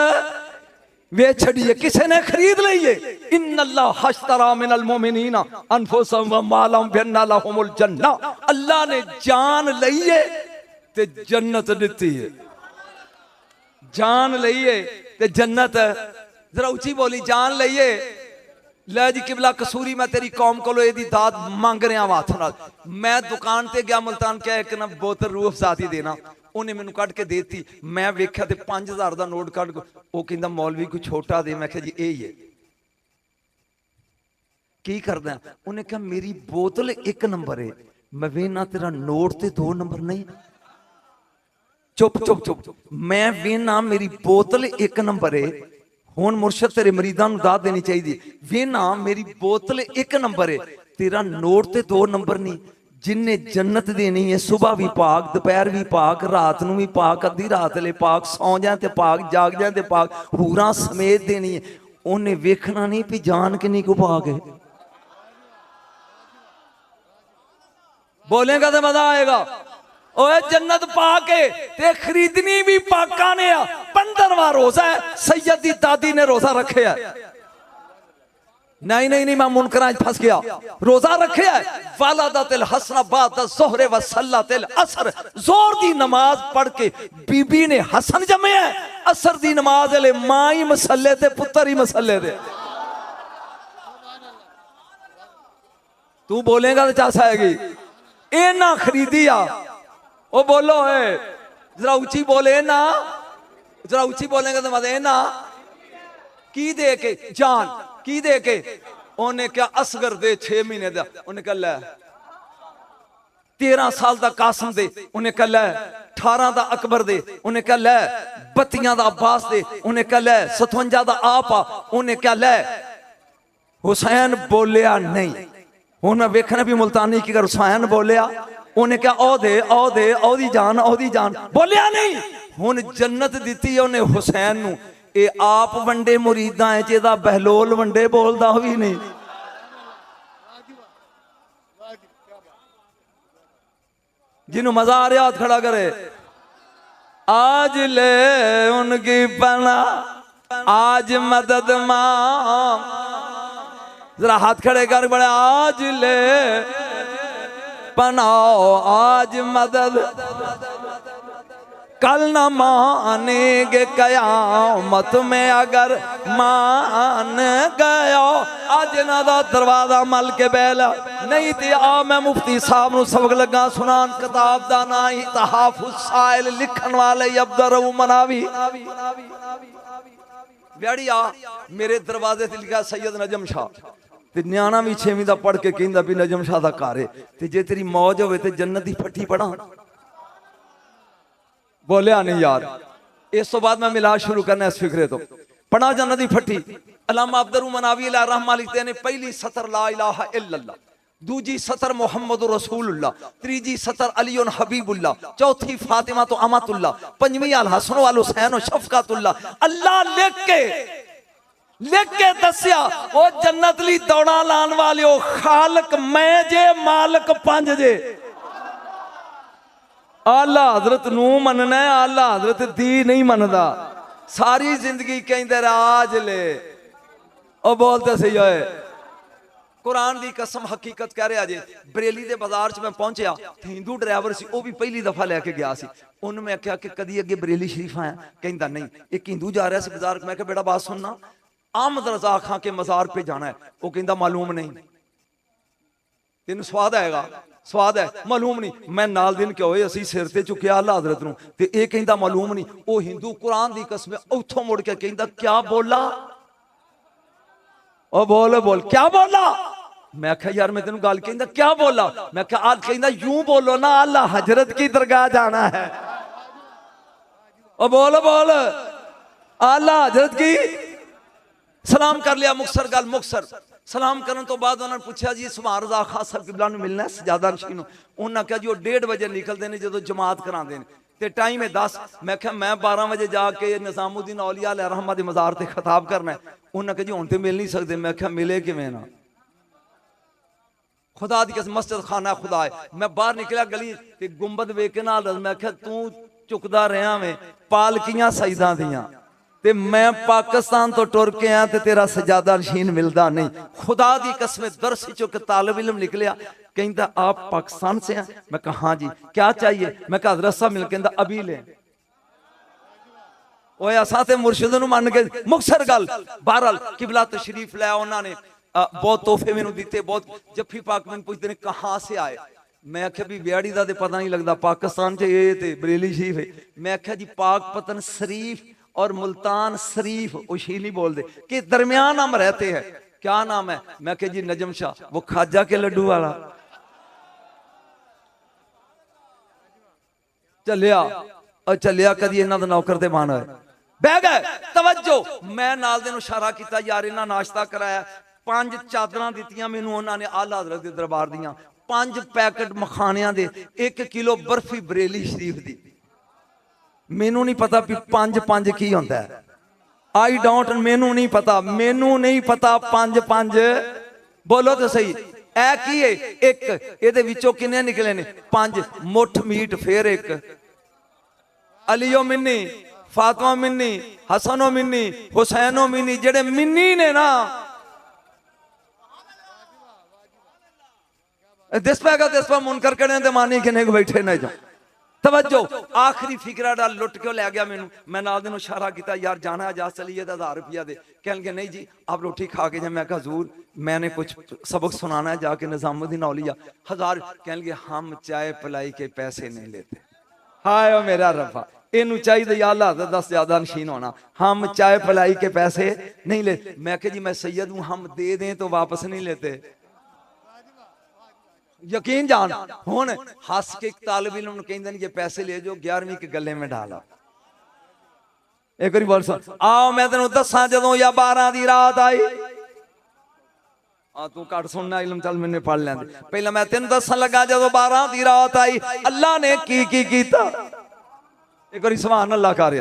वेच छड़ी है, किसी ने खरीद ली है। इन्नल्लाह हश्तरा मिनल मोमिनीना अनफुसहुम व मालहुम बिअन्ना लहुमुल जन्ना, अल्लाह ने जान लई है ते जन्नत दी है, जान लई है ते जन्नत। जरा ऊंची बोली जान लई है। लै जी किबला कसूरी मैं तेरी कौम को एदी दाद मांग रहा हाथ नाल। मैं दुकान ते गया मुल्तान क्या एक ना बोतल रूह अफ़ज़ा दी देना, उन्हें मैनू कट के देती, मैं वेख्या ते 5000 का नोट कट, वो कहंदा मौलवी कोई छोटा दे, मैं कहा जी यही है। की करदा, उन्हें कहा मेरी बोतल 1 नंबर है, मैं वेना तेरा नोट ते 2 नंबर नहीं। चुप चुप चुप, मैं वेना मेरी बोतल 1 नंबर है। हुण मुर्शद तेरे मरीदां नूं दाद देनी चाहिए, वेना मेरी बोतल 1 नंबर है, तेरा नोट ते 2 नंबर नहीं। जिन्हें जन्नत देनी है सुबह भी पाक, दोपहर भी पाक, रात नूं भी पाक, अद्धी रात ले पाक, सौ जाए ते पाक, जाग जाए ते पाक, हूरां समेत देनी है। उन्हें वेखना नहीं भी जान किन्नी को पाक है। बोलेगा तो मजा आएगा। ओए जन्नत पाक है ते खरीदनी भी पाका ने। 15वां रोजा है, सैयद दी दादी ने रोजा रखे है। नहीं नहीं नहीं, मैं मुनकरां फंस गया। रोजा रखे है, वालदातिल हसना बाद ज़ोहरे व सल्लातिल असर, जोर दी नमाज पढ़ के बीबी ने हसन जमे है। असर दी नमाज ले मां ही मसले ते पुत्र ही मसले दे। तू बोलेगा तो चासा हैगी ए ना खरीदी आ। ओ बोलो है जरा ऊंची बोले ना, जरा ऊंची बोलेगा तो मत ना की दे के जान की दे के। उन्हें क्या असगर दे 6 महीने दा, उन्हें कहा लै 13 साल दा कासम दे, उन्हें कहा लै 18 दा अकबर दे, उन्हें कहा लै 32 दा अब्बास दे, उन्हें कहा लै 57 दा आप आ, उन्हें कहा लै। हुसैन बोलिया नहीं। उन्हें वेखना भी मुल्तानी की कर हुसैन बोलिया, उन्हें क्या ओ दे ओ दे ओदी जान बोलिया नहीं। हुन जन्नत दी उन्हें हुसैन नू ये आप वंडे मुरीदा च एदा बहलोल वंडे बोलदा भी नहीं। जिन्हों मजा आ रहा हाथ खड़ा करे। आज ले उनकी पना आज मदद मां, जरा हाथ खड़े कर बड़े। आज ले पनाओ आज मदद, कल न मानेंगे कयामत में अगर मान गया। अज इन्हां दा दरवाजा मल के बैला नहीं ते आ मैं मुफ्ती साहब नूं सबक लगा सुनान। किताब दा नाम ही तहफ़ुज़ साइल, लिखण वाले अब्दुर मनावी। ब्याड़ी आ मेरे दरवाजे ते लिखा सैयद नजम शाह, ते न्याणा भी 6वीं दा पढ़ के कहंदा भी नजम शाह दा घर है, ते जे तेरी मौज होवे ते जन्नत दी फट्टी पढ़ा। बोलिया नहीं यार। इस तो बाद मैं मिलाद शुरू करना इस फिक्रे तो पढ़ा जन्नत दी फट्टी। अल्लामा अब्दुर मनावी रहमा लिखते ने पहली सतर ला इलाहा इल्लल्लाह, दूजी सतर मोहम्मद रसूलुल्लाह, तीजी सतर अली हबीबुल्लाह, चौथी फातिमा तो अमतुल्लाह, पंजवी अल हसन वाल हुसैन शफकतुल्लाह। अल्लाह लिख के दसिया ओ जन्नत ली दौड़ा लान वाले खालक मैं जे मालक पंज जे। आला हजरत नू मनना है, आला हजरत दी नहीं मनदा। सारी जिंदगी कहते राज ले और बोलते सही है। कुरान दी कसम हकीकत कह रहा जे। बरेली दे बाजार च मैं पहुंचया, हिंदू ड्राइवर सी, वो भी पहली दफा लैके गया सी। उन्होंने मैं आख्या कि कदी अगे बरेली शरीफ आया? कहता नहीं। एक हिंदू जा रहा सी बाजार, मैं क्या बेटा बात सुनना, अहमद रजा खां के मजार पे जाना है। वो कहता मालूम नहीं। तेन स्वाद आएगा? स्वाद है, मालूम नहीं। मैं नाल दिन क्या होए असी सिर ते चुकिया अल्लाह हजरत नूं, ते ये कहंदा मालूम नहीं। वो हिंदू कुरान दी कसम उथों मुड़ के कहंदा क्या बोला? ओ बोल बोल क्या बोला? मैं आख्या यार मैं तेन गल कहंदा क्या बोला? मैं आख्या आज कहंदा यूं बोलो ना अल्लाह हजरत की दरगाह जाना है। ओ बोल बोल अल्लाह हजरत की। सलाम कर लिया मुक्सर गल मुक्सर। सलाम करने तो बाद उन्होंने पूछा जी सुभान रज़ा खां साहब किबला नूं मिलना है सजादा नशीन। उन्होंने कहा जी वो 1:30 बजे निकलते हैं जो जमात कराते हैं, तो टाइम है 10। मैं क्या मैं 12 बजे जाके निज़ामुद्दीन औलिया रहमत दे मज़ार ते खिताब करना है। उन्होंने कहा जी हुण ते मिल नहीं सकते। मैं क्या मिले किवें ना, खुदा दी कसम मस्जिद खाना खुदा है। मैं बाहर निकलिया गली ते गुंबद वेख के नाल मैं क्या तू चुकदा रहा में पालकियां सईदा दियां, ते मैं पाकिस्तान तो टुर के आया ते तेरा सजादा नशीन मिलता नहीं। खुदा दी कसम दरस चो के तालिब इल्म निकलिया, कहता आप पाकिस्तान से हैं? मैं कहा हाँ जी। क्या चाहिए? मैं कहा हजरत साहब मिल, कहता अभी ले। ओए असां ते मुर्शिद नूं मन के मुक्तसर गल। बहरहाल किबला तशरीफ लाया उन्होंने, बहुत तोहफे मैनू दिते, बहुत जफ्फी पाक मैनू पुछते ने कहाँ से आए। मैं आख्या भी ब्याड़ी का तो पता नहीं लगता, पाकिस्तान च ये ते बरेली शरीफ है। मैं आख्या जी पाक पतन शरीफ और मुल्तान शरीफ उशी नहीं बोलते कि दरमियान हम रहते हैं। क्या नाम है? मैं कह जी नजम शाह, वो खाजा के लड्डू वाला। चलिया और चलिया कदी इन्हां दा नौकर ते मान है बह गए। तवज्जो मैं नाल दे नूं इशारा किया यार इन्हां नाश्ता कराया, 5 चादरां दित्तियां मैनूं उन्होंने आला हज़रत दे दरबार दियां, 5 पैकेट मखानियां दे, 1 किलो बर्फी बरेली शरीफ दी। मैनू नहीं पता भी 5 की होता है। आई डोंट, मैनू नहीं पता, मैनू नहीं पता 5 बोलो तो सही ऐ की है। एक ये विचों किन्ने निकले ने? 5 मुठ मीट, फिर 1 अलियो मिन्नी, फातिमा मिन्नी, हसनो मिन्नी, हुसैनो मिन्नी। जेड़े मिन्नी ने ना दिसपा मुनकर कड़े ते मानी किन्ने बैठे ने जो। तवज्जो आखिरी फिक्रा डाल लुट के लै गया मैनू। मैं नाल दे नूं इशारा किया यार जाना जा चलिए 1000 रुपया दे। कह लगे नहीं जी आप रोटी खा के जाए। मैं कहा हजूर मैंने कुछ सबक सुनाना है जाके निजामुद्दीन औलिया। 1000 कह लगे हम चाय पिलाई के पैसे नहीं लेते। हाय ओ मेरा रब्बा, इनू चाहिए अल्लाह दा ज्यादा नशीन होना। हम चाय पिलाई के पैसे नहीं लेते। मैं कहा जी मैं सैयद हूं, हम दे दें तो वापस नहीं लेते। यकीन जान हुन हस के तालिब इल्म कहंदे ने ये पैसे ले जो 11वीं के गले में डाला। एक बार बोल सुन, आओ मैं तेन दसा जदों या 12 दी रात आई। तू घट सुनना इल्म, चल मैंने पढ़ लेंदे। पहला मैं तेन दसन लगा जदों 12 दी रात आई अल्लाह ने की कीता। एक बार सुभान अल्लाह कर।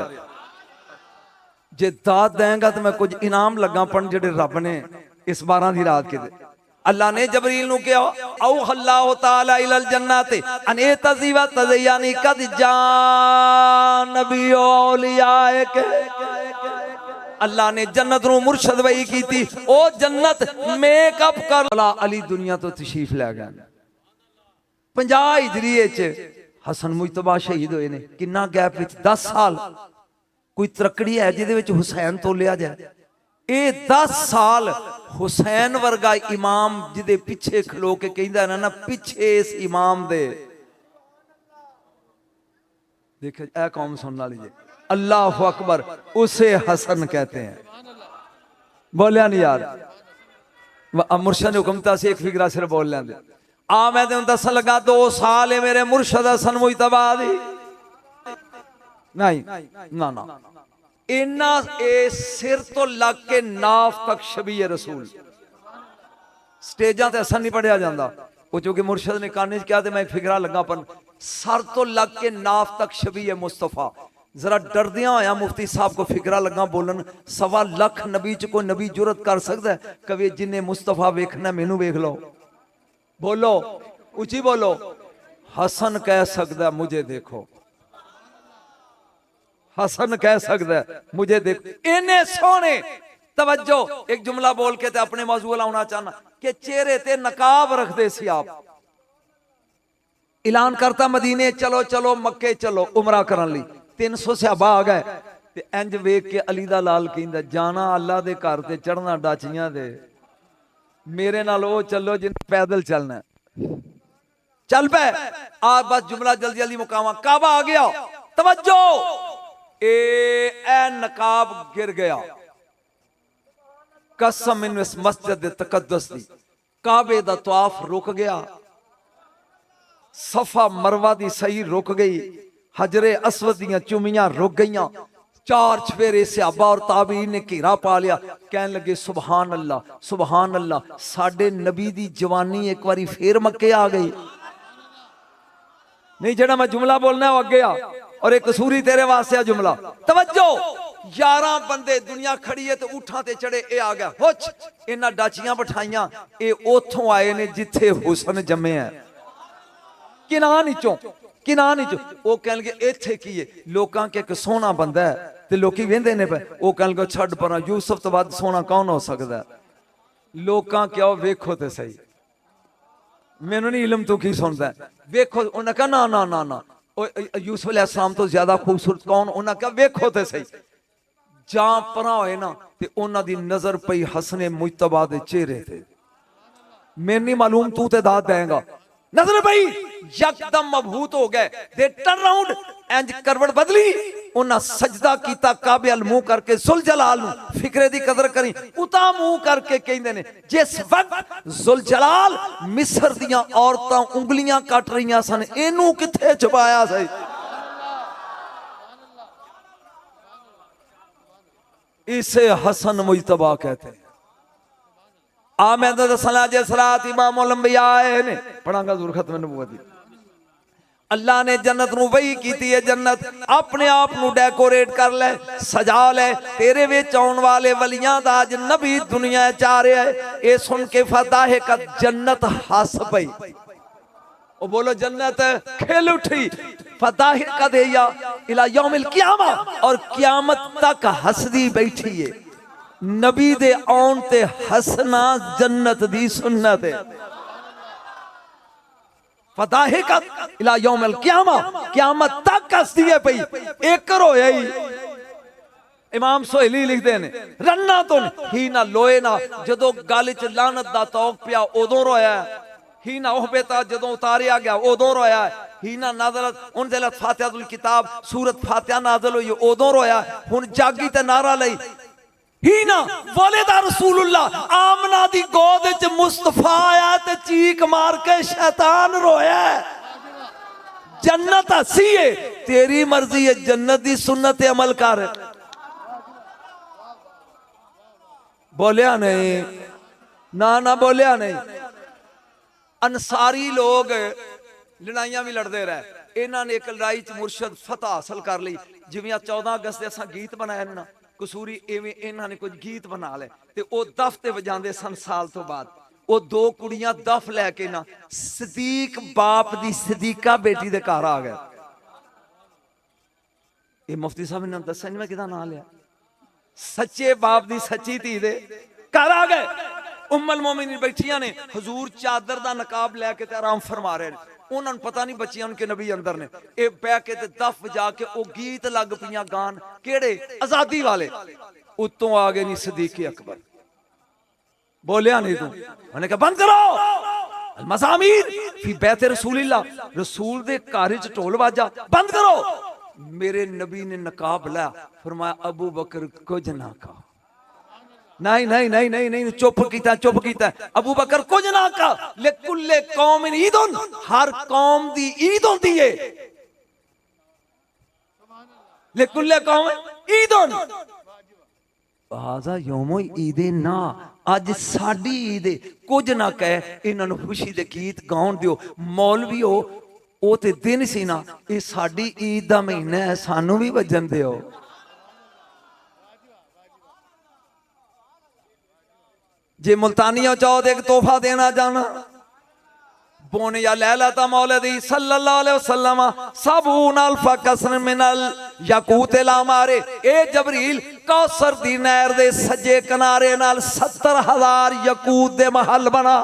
जे दात देंगा तो मैं कुछ इनाम लगा पन जेडे रब ने इस 12 दी रात के अल्लाह ने जबरील नु कहा औ अल्लाह तआला इलल जन्नत अने तजीवा तजयानी कद जान नबी औलिया के अल्लाह ने जन्नत नु मुर्शद वही की थी ओ जन्नत मेकअप कर अली दुनिया तो तशरीफ ले गए 50 हिजरी च हसन मुजतबा शहीद होए ने किन्ना गैप विच 10 साल कोई तरकड़ी है जिहदे विच हुसैन तोलिया जाए ये 10 साल हुसैन वर्गा इमाम जिदे पिछे खलो के कहंदा ना पिछे इस इमाम दे देखो ए कौम सुनने वाली है अल्लाह अकबर उसे हसन कहते हैं बोलिया नहीं यार मुर्शद ने हुक्मता से एक फिगरा सिर बोल लेंदे आ मैं तेन दस लगा 2 साल है मेरे मुर्शद हसन मुजतबा दी नहीं ना ना इन्ना ए सिर तो लग के नाफ तक शबीए रसूल स्टेजा ते हसन नहीं पढ़िया जाता वो चूंकि मुर्शद ने काने क्या मैं एक फिगरा लगा पन सर तो लग के नाफ तक शबीए मुस्तफा जरा डरदिया होया मुफ्ती साहब को फिगरा लगा बोलन 1.25 लाख नबी च कोई नबी जुरत कर सकता है कभी जिन्हें मुस्तफा वेखना मैनू वेख लो बोलो ऊंची बोलो हसन कह सकता मुझे देखो हसन कह सकता है मुझे देखो इन्हें सोने तवज्जो एक जुमला बोल के ते अपने मौजू लाना चाहना कि चेहरे ते नकाब रखते सी आप ऐलान करता मदीने चलो चलो मक्के चलो उमरा करन ली 300 सहाबा आ गए ते इंज वेख के अली दा लाल कहंदा जाना अल्लाह दे घर ते चढ़ना डाचियां दे मेरे नाल ओ चलो जिन पैदल चलना चल पे आ बस जुमला जल्दी जल्दी मुकावा काबा आ गया तवज्जो ए नकाब गिर गया कसम इन मस्जिद तकद्दुस दी काबे दा तवाफ रुक गया सफा मरवा दी सही रुक गई हजरे असवद दियां चुमियां रुक गईयां 4 चफेरे सहाबा और ताबीन ने घेरा पा लिया कहन लगे सुभान अल्लाह साडे नबी दी जवानी एक बारी फिर मक्के आ गई नहीं जेड़ा मैं जुमला बोलना है वो अगे आ और एक कसूरी तेरे वास्ते है जुमला तवज्जो 11 बंदे दुनिया खड़ी है तो उठा ते चढ़े ए आ गया हुच इन्हां डाचियां बिठाइयां ए ओथों आए ने जिथे हुसन जम्मे है किनान चो वो कह लगे इत्थे की है लोकां के एक सोहना बंदा है ते लोकी वेंदे ने पे वो कह लगे छड़ पर यूसुफ तो बाद सोहना कौन हो सकता है लोकां क्या वेखो ते सही मैनू नहीं इलम तू की सुनता है वेखो उन्हें कहा ना ना ना ना यूसुफ अलैहिस्सलाम तो ज्यादा खूबसूरत कौन उन्हें कहा वेखो ते सही जा परा होए ना ते उन्हां दी नजर पई हसने मुजतबा दे चेहरे ते मैनू नहीं मालूम तू ते दाद देगा नजर पई यकदम मबहूत हो गए दे टर्न राउंड इंज करवट बदली उन्हां सजदा कीता काबे अल मुंह करके जुल जलाल नु फिक्रे दी कदर करी उता मुंह करके कहंदे ने जिस वक्त जुल जलाल मिस्र दियां औरतां उंगलियां कट रहीआं सन इनू किथे छुपाया सही इसे हसन मुजतबा कहते हैं आ मैं तो दसना जे सलात इमामुल अंबिया ने पढ़ांगा जरूर खत्म नबूवत अल्लाह ने जन्नत नु वही कीती है जन्नत अपने आप नु डेकोरेट कर ले सजा ले तेरे विच आउण वाले वलियां दा अज नबी दुनिया च आ रहा है ए सुन के फताह का जन्नत हस पई ओ बोलो जन्नत खिल उठी फताह का देया इला यौमिल क़ियामा और क़यामत तक हसदी बैठी है नबी दे आउण ते हसना जन्नत दी सुन्नत है फताह का इला यौमिल क़ियामा क़यामत तक हसदी है पई एक होया ही इमाम सोहेली लिखते ने रन्ना तो ही ना लोए ना जदों गल च लानत दा तौक पिया उदों रोया ही ना ओह बेटा जदों उतारिया गया उदों रोया ही ना नाज़लत उनज़िलत फातिहातुल किताब सूरत फातिहा नाज़िल हुई उदों रोया हुन जागी ते नारा लई ही ना वालिदा रसूलुल्लाह आमना दी गोद च मुस्तफा आया ते चीख मार के शैतान रोया जन्नत हसी है तेरी मर्जी है जन्नत दी सुन्नत ते अमल कर बोलिया नहीं ना ना बोलिया नहीं अंसारी लोग लड़ाइयां भी लड़ते रहे इन्होंने एक लड़ाई च मुर्शद फतह हासिल कर ली जिवें 14 अगस्त असां गीत बनाए ना कसूरी इवें इन्हां ने कुछ गीत बना ले ते ओ दफ ते वजांदे सन साल तो बाद ओ दो कुड़ियां दफ लैके ना सदीक बाप दी सदीका बेटी दे घर आ गए। ये मुफ्ती साहब ने दस्या नहीं मैं किदा नाम लिया, सच्चे बाप दी सच्ची धी दे घर आ गए। उम्मल मोमिनीन बैठियां ने, हुजूर चादर दा नकाब लैके ते आराम फरमा रहे हैं। उन्होंने पता नहीं बच्चियां उनके नबी अंदर ने, ये बह के ते दफ जाके ओ गीत लग पियां गान, केड़े आजादी वाले। उत्तों आ गए नहीं सदीक अकबर, बोलिया नहीं तू, उन्हें कहा बंद करो मज़ामीर फी बैत रसूलिल्लाह, रसूल दे घर च ढोल बाजा बंद करो। मेरे नबी ने नकाब लाया, फरमाया अबू बकर कुछ ना कहा, नहीं नहीं नहीं नहीं नहीं चुप कीता चुप कीता। अबू बकर कुछ ना कहा, ले कुल्ले कौम ईदुन, हर कौम दी ईद होती है, ले कुल्ले कौम ईदुन आजा योमो ईदे ना, अज साडी ईद है, कुछ ना कह इन्हां नूं खुशी दे गीत गाउण दिओ। मौलवी हो ओ ते दिन सी ना, ये साडी ईद दा महीना है, सानू भी वजन दिओ। जे मुल्तानिया चाहो तो एक तोहफा देना जाना, बोन या लैलाता मौलदी सल्लल्लाहु अलैहि वसल्लम सबून अल्फा कसर मिनल याकूत लामारे। ए जबरील कौसर दी नहर दे सज्जे किनारे नाल 70,000 याकूत दे महल बना।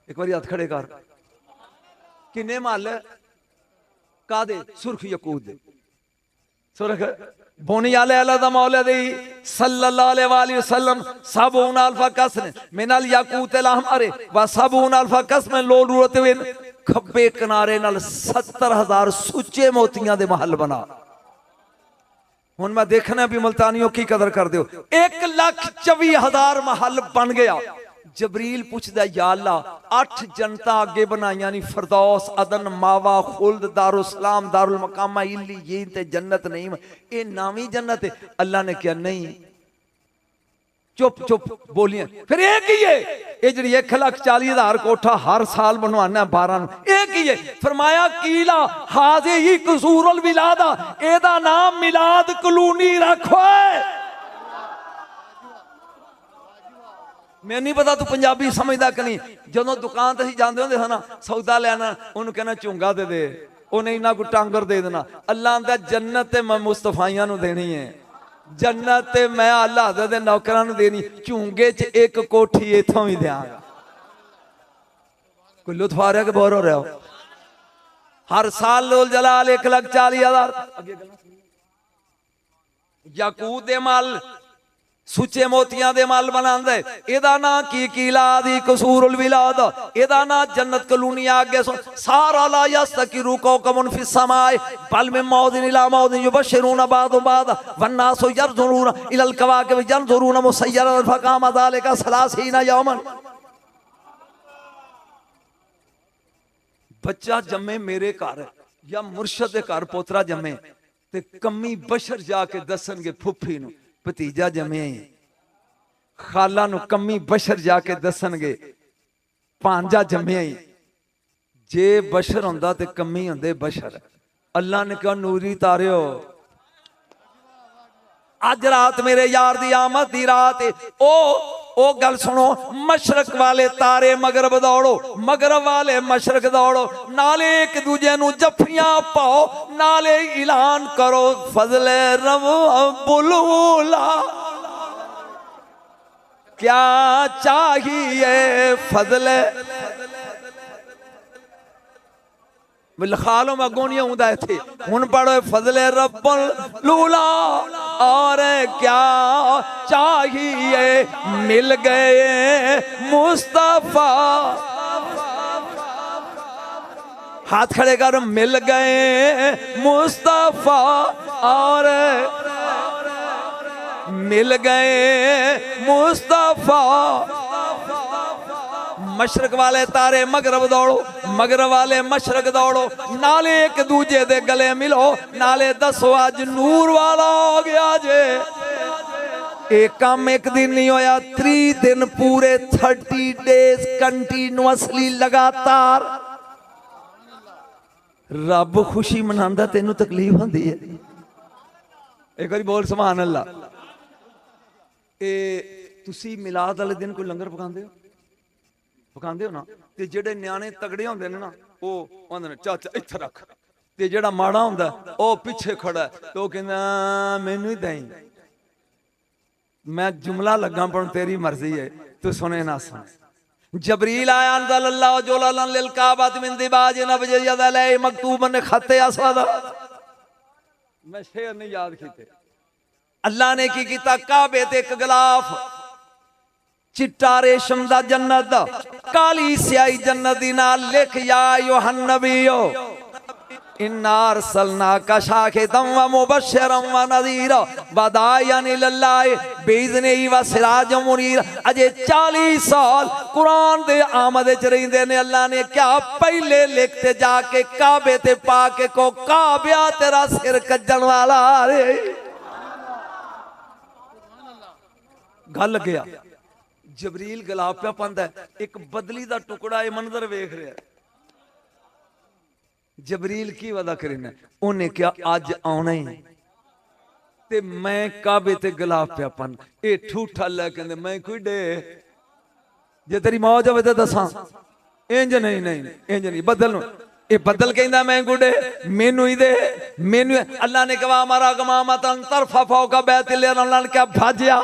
एक बार हाथ खड़े कर, किन्ने महल कादे? सुर्ख याकूत दे, सुर्ख बोनिया लैलाता मौलदी सल्लल्लाहु अलैहि वसल्लम सबून अल्फा कसर मिनल याकूत लामारे व सबून अल्फा कसर लोलूरत विन, खब्बे किनारे नाल 70,000 सुच्चे मोतियां दे महल बना। हुण मैं देखना भी मुल्तानियों की कदर कर दियो, 1,24,000 महल बन गया। जबरील पूछदा या अल्लाह 8 जनता अगे बनाइया नहीं, फरदौस अदन मावा खुल्द दारुसलाम दारुल मकामा इल्लीयीन ते जन्नत नहीं, ये नावी जन्नत है। अल्लाह ने क्या नहीं, चुप चुप बोलिए। फिर एक ही है ये जी 1,40,000 कोठा हर साल बनवाना 12 एक ही है। फरमाया कीला हाजे ही कसूरुल विलादा, एदा नाम मिलाद कलोनी रखो। मैं नहीं पता तू पंजाबी समझदा कि नहीं। जो दुकान ते जाते होंगे ना सौदा लेना, उन्होंने कहना झुंगा दे दे, उन्हें इन्ना को टांगर दे देना। अल्लाह आंदा जन्नत ते मैं मुस्तफाइयां नूं देनी है, जन्नत ते मैं अल्लाह दे नौकरां नूं देनी, झुंगे च एक कोठी इथों भी देंगा। कोई लुत्फ आ रहा कि बोर हो रहा हो? हर साल लोल जलाल 1,40,000 याकूत दे माल सुचे मोतियां दे माल बनांदे। एदा ना की कीला दी कसूरुल विलाद, एदा ना जन्नत कलोनी आगे सारा ला यस्तकिरु कौकमुन फिस समाए बल में मौदिन इला मौदिन युबशिरुना बादु बाद वन्नासु यरजुरुना इलल कवाकिब यंजुरुना मुसय्यरन फकाम ज़ालिका सलासीना यौमन। बच्चा जम्मे मेरे घर या मुर्शद दे घर पोतरा जम्मे ते कमी बशर जाके दसणगे फुफी नूं भतीजा जमे, खाला नूं कमी बशर जाके दसणगे भांजा जमे। जे बशर हुंदा ते कमी हुंदे बशर। अल्लाह ने कहा नूरी तारियो, अज रात मेरे यार दी आमद दी रात है। ओ गल सुनो, मशरक वाले तारे मगरब दौड़ो, मगरब वाले मशरक दौड़ो, नाले एक दूजे नू जफियां पाओ, नाले ऐलान करो फजले रब बुलबुला क्या चाहिए फजले। लिखा लो मैं अगों नहीं आऊंदा इत्थे, हुण पढ़ो फजले रब्बुल लूला और क्या चाहिए मिल गए मुस्तफा। हाथ खड़े कर, मिल गए मुस्तफा और मिल गए मुस्तफा। मशरक वाले तारे मगरब दौड़ो, मगरब वाले मशरक दौड़ो, नाले एक दूजे दे गले मिलो, नाले दसो अज नूर वाला हो गया जे। एक काम एक दिन नहीं होया, 3 दिन पूरे 30 डेज कंटिन्यूअसली लगातार रब खुशी मनांदा, तेनू तकलीफ होंदी है। एक बारी बोल सुभान अल्लाह। तुसी मिलाद वाले दिन कोई लंगर पकांदे हो ना, ते जेड़े न्याणे तगड़े होंदे ने ना वो आंदे ने चाचा इत्थे रख, ते जेड़ा माड़ा होंदा वो पिछे खड़ा तो कहंदा मैनू ही दें। मैं जुमला लगा पर तेरी मर्जी है, तू सुने ना सुने। जबरील आया अल्लाह जुललन लिल काबत मिन दिबाज नबज यदलै मकतूबन खत्ते असद। मैं शेर नहीं याद कीते। अल्लाह ने की कीता, काबे ते एक गिलाफ चिट्टा रेशम दा जन्नत दा काली स्याही जन्नत दी नाल लिख या यूहन नबियो इन्ना अरसलनाका शाहिदम व मुबश्शिरम व नज़ीरा व दाइयन इलल्लाहि बिइज़निही व सिराजम मुनीरा। अजे 40 साल कुरान दे आमद च रहिंदे ने। अल्लाह ने क्या पहले लिखते जाके काबे ते पाके को काबिया तेरा सिर कज्जण वाला रे। गल गया जबरील गलाब पे पांदा एक बदली दा टुकड़ा ये मंजर वेख रहा है। जबरील की वादा करना उन्हें क्या अज आना ही ते मैं काबे ते गलाब पे पन ये ठूठा लै कहंदे मैं कोई डे जे तेरी मौज होवे ते दसां इंज नहीं नहीं इंज नहीं बदल ये बदल कहंदा मैं गुडे मेनू ही दे मेनू। अल्लाह ने कहा हमारा गमामतन तरफा फौका बैतिल अल्लाह ने क्या भाजिया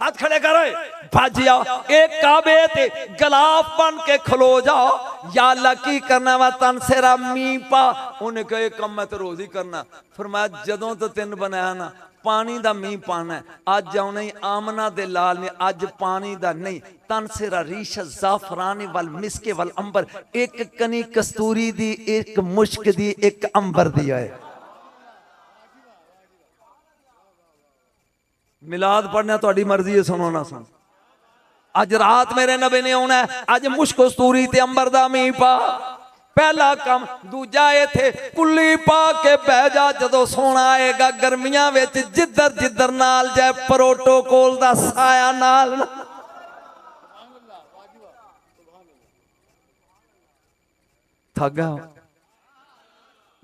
हाथ खड़े करो भाजिया एक काबे ते गलाफ बन के खलो जाओ या अल्लाह की करना वा तन सेरा मी पा। उन्हें कहे कम मैं तो रोज ही करना। फरमाया जदों तो तेन बनाया ना पानी दा मी पाना है। अज आना ही आमना दे लाल ने अज पानी दा नहीं तन सेरा रीश जाफरानी वल मिसके वल अंबर एक कनी कस्तूरी दी एक मुश्क दी एक अंबर दी है। मिलाद पढ़ना थोड़ी मर्जी है, सुनो ना सुन। अज रात मेरे नबी ने आना है, अज मुश्क कस्तूरी ते अंबर दा मी पा। पहला काम दूजा इथे कुल्ली पा के बह जा जदों सोना आएगा गर्मियां विच जिधर जिधर नाल जाए प्रोटोकोल दा साया नाल। थगा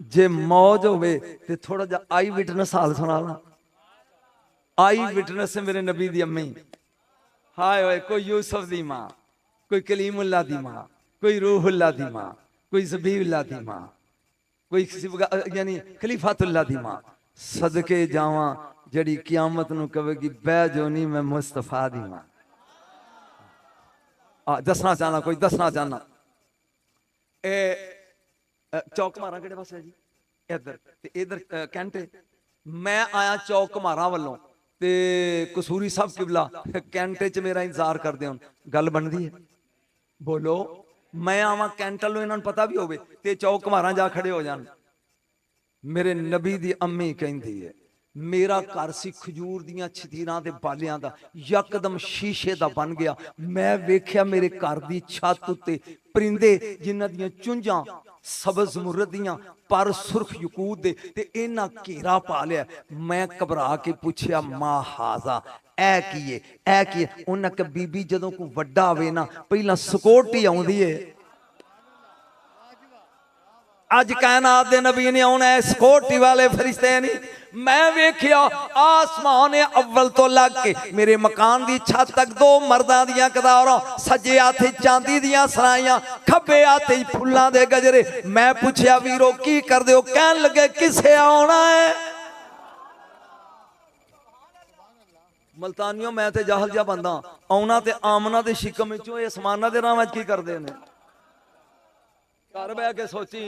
जे मौज होवे ते थोड़ा जा आई विटनेस हाल सुना ला। आई विटनेस मेरे नबी दी अम्मी हाय होए कोई यूसुफ दी मां कोई कलीमुल्लाह दी मां कोई रूहुल्लाह दी मां कोई ज़बीउल्लाह दी मां कोई यानी खलीफातुल्लाह दी मां सदके जावां जड़ी क़यामत नूं कहेगी बह जो नहीं मैं मुस्तफा दी मां। दसना चाहना कोई दसना चाहना ए चौक मारा किहड़े पासे जी इधर ते इधर कैंटे मैं आया चौक मारा वालों ते कसूरी साहब किबला कैंटे च मेरा इंतजार करते हो गल बनती है। बोलो मैं आवा कैंटा लो इन्होंने पता भी होवे ते चौक मारा जा खड़े हो जान। मेरे नबी दी अम्मी कहती है मेरा घर सी खजूर दियां छतीरां दे बालियां दा यकदम शीशे दा बन गया। मैं वेख्या मेरे घर दी छत उत्ते परिंदे जिन्हां दियां चुंझां सबज मुरद दियां पर सुर्ख यकूत दे ते इन्हां घेरा पा लिया। मैं घबरा के पूछया मां हाजा ऐ की है ऐ की है। उन्हां के बीबी जदों कोई वड्डा आवे ना पहला सिक्योरिटी आउंदी है। अज कायनात दे नबी ने आना है सिक्योरिटी वाले फरिश्ते नहीं। मैं वेख्या आसमान अव्वल तो लग के मेरे मकान दी छत तक दो मर्दां दियां कतारां सज्जे हाथे चांदी दियां सराइयां खब्बे हाथे फुल्लां दे गजरे। मैं पूछया वीरो की कर दे हो कहन लगे किसे आना है। मलतानियों मैं ते जाहल जा बंदा आना ते आमना दे शिकम विचों ये समाना दे राह की करदे ने। घर बह के सोची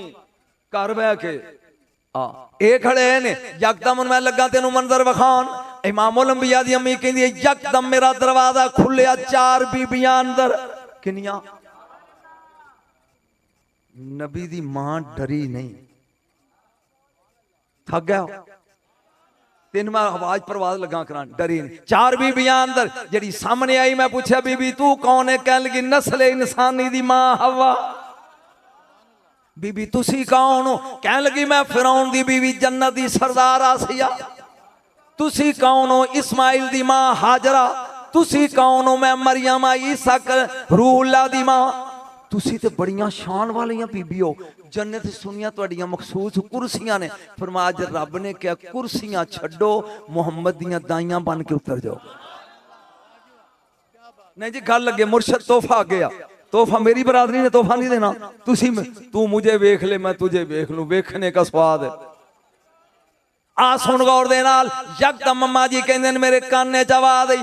घर बह के ए खड़े ने यकदम मैं लगा तेनू मंजर वखान। इमामुल अंबिया दी अम्मी कहंदी है यकदम मेरा दरवाजा खुलिया 4 बीबियां अंदर किनियां। नबी दी मां डरी नहीं थक गया तेन मैं आवाज परवाज लगा करान डरी नहीं। 4 बीबियां अंदर जड़ी सामने आई मैं पूछा बीबी तू कौन है कह लगी नस्ल इंसानी दी मां हवा। बीबी तुसी कौन हो कह लगी मैं फिरौन दी बीवी जन्नत दी सरदार आसिया। तुसी कौन हो इस्माइल दी मां हाजरा। तुसी कौन हो मैं मरियम ईसा रूहुल्लाह दी मां। तुसी ते बड़ियां शान वालियां बीबी हो जन्नत सुनिया तुहाडियां मखसूस कुर्सियां ने। फरमाया ज रब ने क्या कुर्सियां छड्डो, मुहम्मद दियां दाइयां बन के उतर जाओ। नहीं जी गल लगे मुर्शद तोहफा आ गया। तोहफा मेरी बरादरी ने तोहफा नहीं देना। तू मुझे वेख ले मैं तुझे वेख लूं, वेखने का स्वाद है। आ सुन गौर दे नाल, यकदम अम्मा जी कहंदे ने मेरे काने च आवाज आई,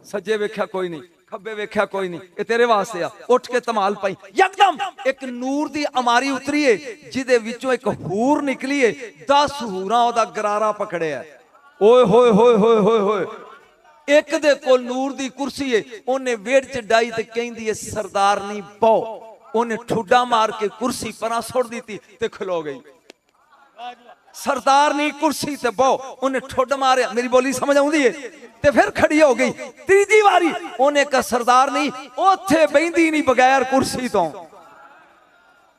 सज्जे वेख्या कोई नहीं, खब्बे वेख्या कोई नहीं, ये तेरे वास्ते आ। उठ के धमाल पाई, यकदम एक नूर दी अमारी उतरी है जिदे विचों एक हूर निकली है। 10 हूरां ओदा गरारा पकड़िया। ओए होए होए होए होए होए। एक दे कोल नूर दी कुर्सी है, ओने वेड़ च डाई ते कहंदी है सरदारनी बहु। ओने ठुड्डा मार के कुर्सी परां सुट दी ते खलो गई। सरदारनी कुर्सी ते बहु, उन्हें ठुड मारिया। मेरी बोली समझ आउंदी है? ते फिर खड़ी हो गई। तीजी वारी उन्हें कहा सरदारनी ओथे बहिंदी नहीं बगैर कुर्सी तो।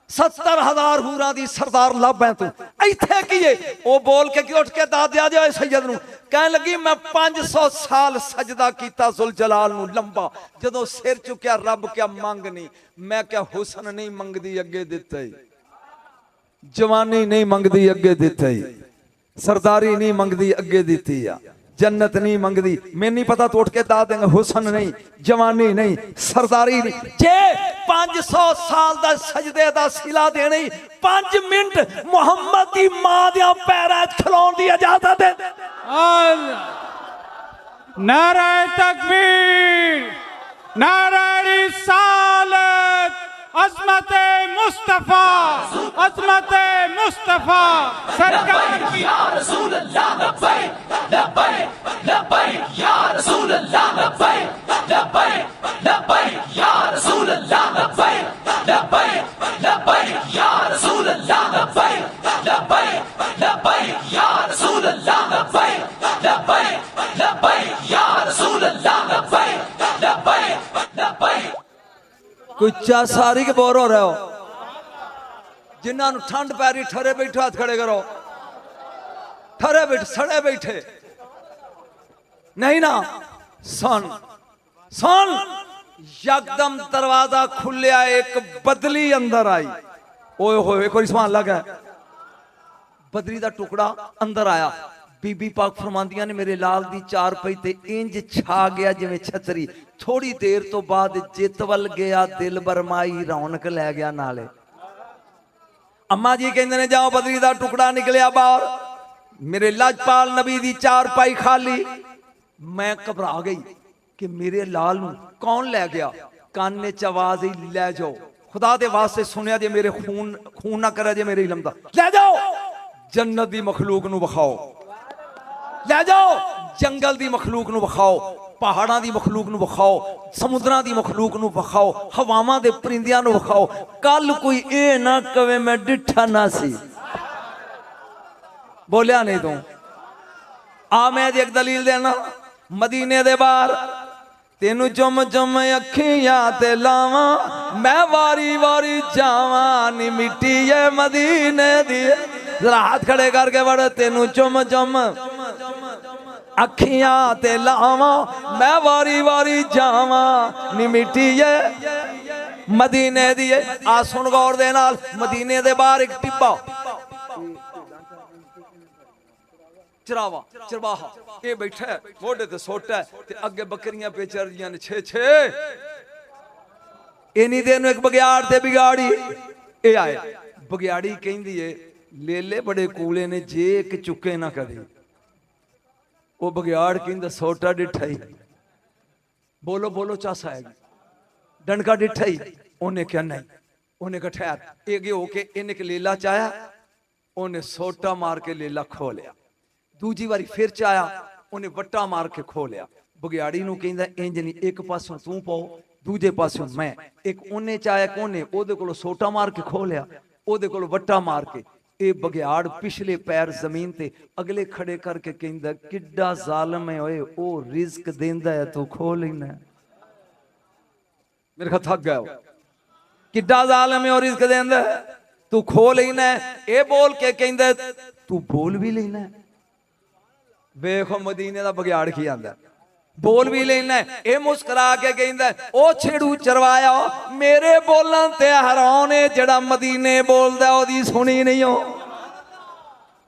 70,000 हूरां दी सरदार लब है तू, इत्थे की है? वो बोल के उठ के दाद दिया जाए सैयद नूं, कहने लगी मैं 500 साल सजदा कीता जुल जलाल नूं लंबा, जदों सिर चुकिया रब क्या मंग नहीं। मैं क्या हुसन नहीं मंगदी अगे दिता ही, जवानी नहीं मंगदी अगे दिता ही, सरदारी नहीं मंगदी अगे दिती आ, जन्नत नहीं मंगदी। मैं नहीं पता तो उठ के दा देंगे हुसन नहीं, जवानी नहीं, सरदारी नहीं। जे 500 साल दा सजदे दा सिला देने 5 मिनट मुहम्मद दी मां दे पैरां च खलोण दी इजाजत दे। नारा तकबीर, नारा रिसालत, अज़मत मुस्तफा, अज़मत मुस्तफा सरकार की। या रसूल अल्लाह लब्बैक लब्बैक लब्बैक या रसूल अल्लाह लब्बैक लब्बैक लब्बैक या रसूल अल्लाह लब्बैक लब्बैक लब्बैक या रसूल अल्लाह लब्बैक लब्बैक लब्बैक या रसूल अल्लाह लब्बैक लब्बैक लब्बैक या रसूल अल्लाह लब्बैक लब्बैक लब्बैक। कोई सारी के बोर हो रहे हो? जिन्होंने ठंड पै रही ठरे बैठो हाथ खड़े करो। ठरे बैठ सड़े बैठे नहीं ना। सुन सुन, यकदम दरवाजा खुलिया, एक बदली अंदर आई। ओए होए कोई समान लगा, बदली का टुकड़ा अंदर आया। बीबी पाक फरमांदियां ने मेरे लाल दी चार पई ते इंज छा गया जिवें छतरी। थोड़ी देर तो बाद जितवल गया, दिल बरमाई, रौनक लै गया नाले। अम्मा जी कहंदे ने जाओ बदली दा टुकड़ा निकलिया बाहर, मेरे लजपाल नबी दी चार पाई खाली। मैं घबरा गई कि मेरे लाल नूं कौन लै गया। काने च आवाज ही लै जाओ, खुदा दे वास्ते सुनिया जे मेरे खून ना करे जे मेरे इलम दा, लै जाओ जन्नत दी मखलूक नूं विखाओ, लै जाओ जंगल दी मखलूक नूं विखाओ, पहाड़ां दी मखलूक नूं विखाओ, समुद्रां दी मखलूक नूं विखाओ, हवावां दे परिंदियां नूं विखाओ। कल कोई ए ना कवे मैं डिठा ना सी। बोलिया नहीं तू आ। मैं एक दलील देना, मदीने दे बाहर तेनू चुम चुम अखियां ते लावां, मैं वारी वारी जावां नी मिट्टी है मदीने दी। जरा हाथ खड़े करके बड़, तेनू चुम चुम अखियां ते लावां, मैं वारी वारी जावां नी मिट्टी है मदीने दी। आ सुन गौर दे नाल, मदीने दे बाहर एक टिब्बा चरावा चरवाहा ये बैठा है, मोढे ते सोटा है ते अगे बकरियां पे चर रही ने 6-6। इन्नी देर एक बगियाड़ ते बिगाड़ी ये आए। बगियाड़ी कहंदी है लेले बड़े कूले ने जे एक चुके ना कदी। वो बगियाड़ कहंदा सोटा डिठा ही, बोलो बोलो चस आएगी, डंडका डिठा ही। उन्हें क्या नहीं, उन्हें कहा ठहर। ये होके इन्हें लेला चाया, उन्हें सोटा मार के लेला खो लिया। दूजी बारी फिर चाया, उन्हें वट्टा मार के खो लिया। बगियाड़ी नूं कहंदा इंज नहीं, एक पासों तू पाओ दूजे पासों मैं। एक उन्हें चाया कोने, ओदे कोलों सोटा मार के खो लिया, ओदे कोलों वट्टा मार के। ए बगियाड़ पिछले पैर जमीन ते अगले खड़े करके कहंदा किड्डा जालिम है ओए, ओ रिज़्क देंदा है तू खो लेना। मेरे ख्याल थक गया, किड्डा जालिम है और रिज़्क देंदा है तू खो लेना। ए बोल के कहंदा तू बोल भी लेना। वेखो मदीने दा बगियाड़ की आंदा, बोल भी लेना। ये मुस्कुरा के कहता ओ छेड़ू चरवाया मेरे बोलन ते हैरान है, जड़ा मदीने बोलदा ओदी सुनी नहीं हो।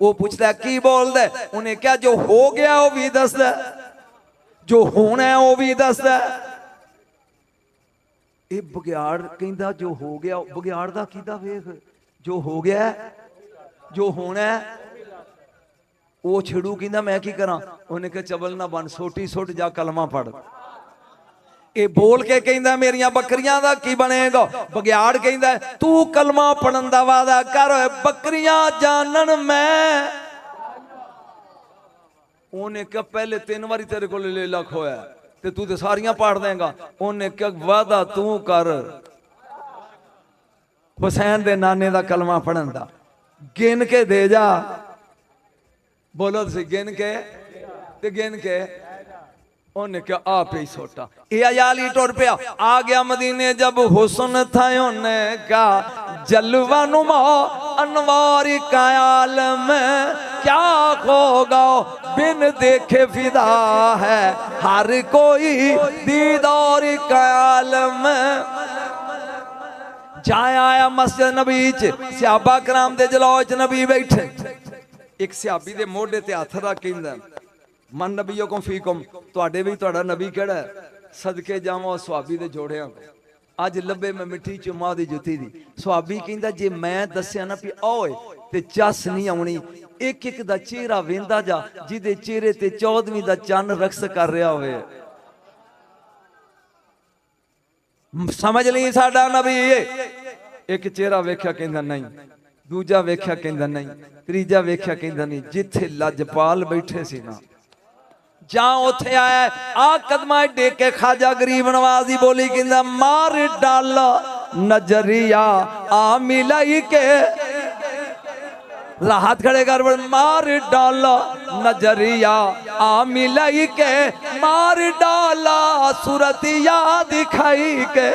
वो पूछता की बोलदा, उन्हें क्या जो हो गया वो भी दसदा, जो होना है वो भी दसदा। ये बगियाड़ कहता जो हो गया, बगियाड़ दा कीदा वेख, जो हो गया जो होना है। वो छेड़ू कहता मैं की करा, उन्हें कहा चबल ना बन, सोटी सुट जा कलमा पढ़। ये बोल के कहता मेरिया बकरियां दा की बनेगा। बगियाड़ कहता तू कलमा पढ़न दा वादा कर, बकरियां जानन मैं। उन्हें क्या पहले 3 बारी तेरे को ले लख होया ते तू तो सारियां पढ़ देगा। उन्हें क्या वादा तू कर हुसैन दे नाने दा कलमा पढ़न दा, गिन के दे जा। बोलो तुसी गिन के ते गिन के। उन्हें क्या आप ही सोटा। ये अयाली टुर पिया आ गया मदीने, जब हुस्न था उन्हें का जलवा नुमा अनवार का आलम, क्या होगा बिन देखे फिदा है हर कोई दीदार का आलम। जाया आया मस्जिद नबी च, सहाबा कराम दे जलौज च नबी बैठे। एक सहाबी दे मोढे ते हथ रख कहंदा मन नबीओ को फीकुम, तुहाडे भी तुहाडा नबी केड़ा है? सदके जावां सुहाबी दे जोड़ियां अज लब्बे मैं मिट्टी च मां दी जुत्ती दी। सुहाबी कहंदा जे मैं दस्सिया ना भी ओए ते चस नहीं आउणी। एक एक दा चेहरा वेंदा जा, जिदे चेहरे ते 14वीं दा चन्न रक्स कर रहा होवे। समझ ली साडा नबी। एक चेहरा वेख्या कहंदा नहीं, दूजा वेख्या कहंदा नहीं, तीजा वेख्या कहंदा नहीं। जिथे लजपाल बैठे सी ना जा उथे आया आ कदमा टेक के खाजा गरीब नवाजी बोली कहंदा मार डाला नजरिया आ मिलाई के। राहत खड़े कर मार डाला नजरिया आ मिलाई के, मार डाला सूरतिया दिखाई के,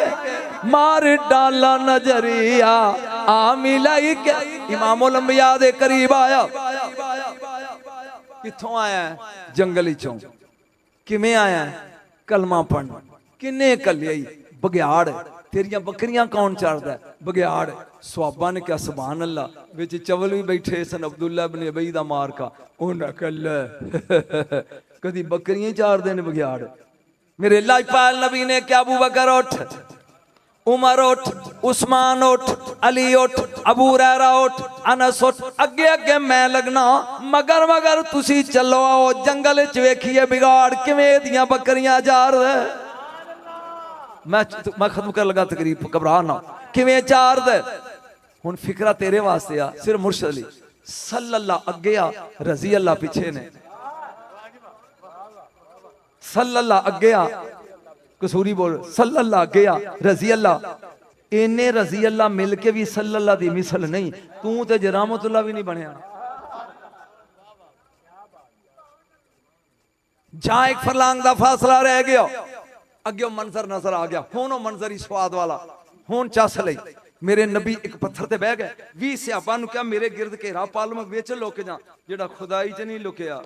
मार डाला नजरिया आ मिलाई के। इमामुल अंबिया दे करीब आया। किथों आया? जंगल चों। किमें आया? कलमा पढ़न। किन्ने कलियाई? बगियाड़। तेरिया बकरियां कौन चारदा? बगियाड़। सुहाबा ने क्या सुभान अल्लाह। विच चवल भी बैठे सन अब्दुल्ला इब्न अबई दा मारका। उन्हें कल कदी बकरियां चारदे ने बगियाड़। मेरे लाजपाल नबी ने क्या अबू बकर उठ, उमर उठ, उस्मान उठ, अली उठ, अबू हुरैरा उठ, अनस उठ, अगे अगे मैं लगना मगर मगर तुसी चलो आओ। जंगल च वेखिए बिगाड़ किवें दियां बकरियां चार। मैं खत्म कर लगा तकरीब, घबरा ना। किवें चार दे हुन फिक्रा तेरे वास्ते आ। सिर्फ मुर्शिद अली सल्लल्लाहु अगे आ, रजी अल्लाह पिछे ने। सल्लल्लाहु अगे आ, कसूरी बोल सल्लल्लाहु अगे आ, रजी अल्लाह। इन्ने रजी अल्लाह मिल के भी सल्लल्लाहु दी मिसल नहीं। तू ते रहमतुल्लाह भी नहीं बनया। जहां एक फरलांग दा फासला रह गया, अगे मंजर नजर आ गया। हुन मंजर ही स्वाद वाला। हुन चस लई मेरे नबी एक पत्थर ते बह गए। 20 सहाबा नु क्या मेरे गिरद घेरा पाल मैं विच लुक जा, जेड़ा खुदाई च नहीं लुकिया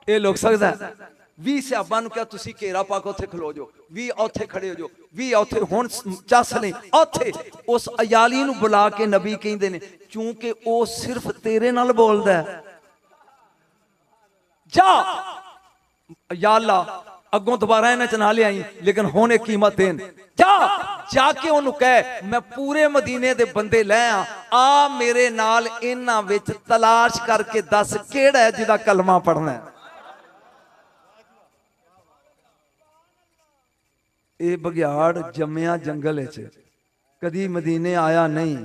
ये लुक सकदा है। 20 सहाबा नु क्या तुसी घेरा पा के उत्थे खलो जो, 20 औथे खड़े हो जो, 20 औथे। हुन चस नहीं औथे उस अयाली नु बुला के नबी कहंदे ने चूंकि ओ सिर्फ तेरे नाल बोलदा है, जा या अल्लाह अगों दोबारा इन्हें च ना ले आई, लेकिन हुण एक कीमत देन। जा जाके उन्होंने कह मैं पूरे मदीने दे बंदे लै आ मेरे नाल इन्हां विच तलाश करके दस केड़ा है जिहदा कलमा पढ़ना है। ये बगियाड़ जम्मिया जंगल च, कदी मदीने आया नहीं,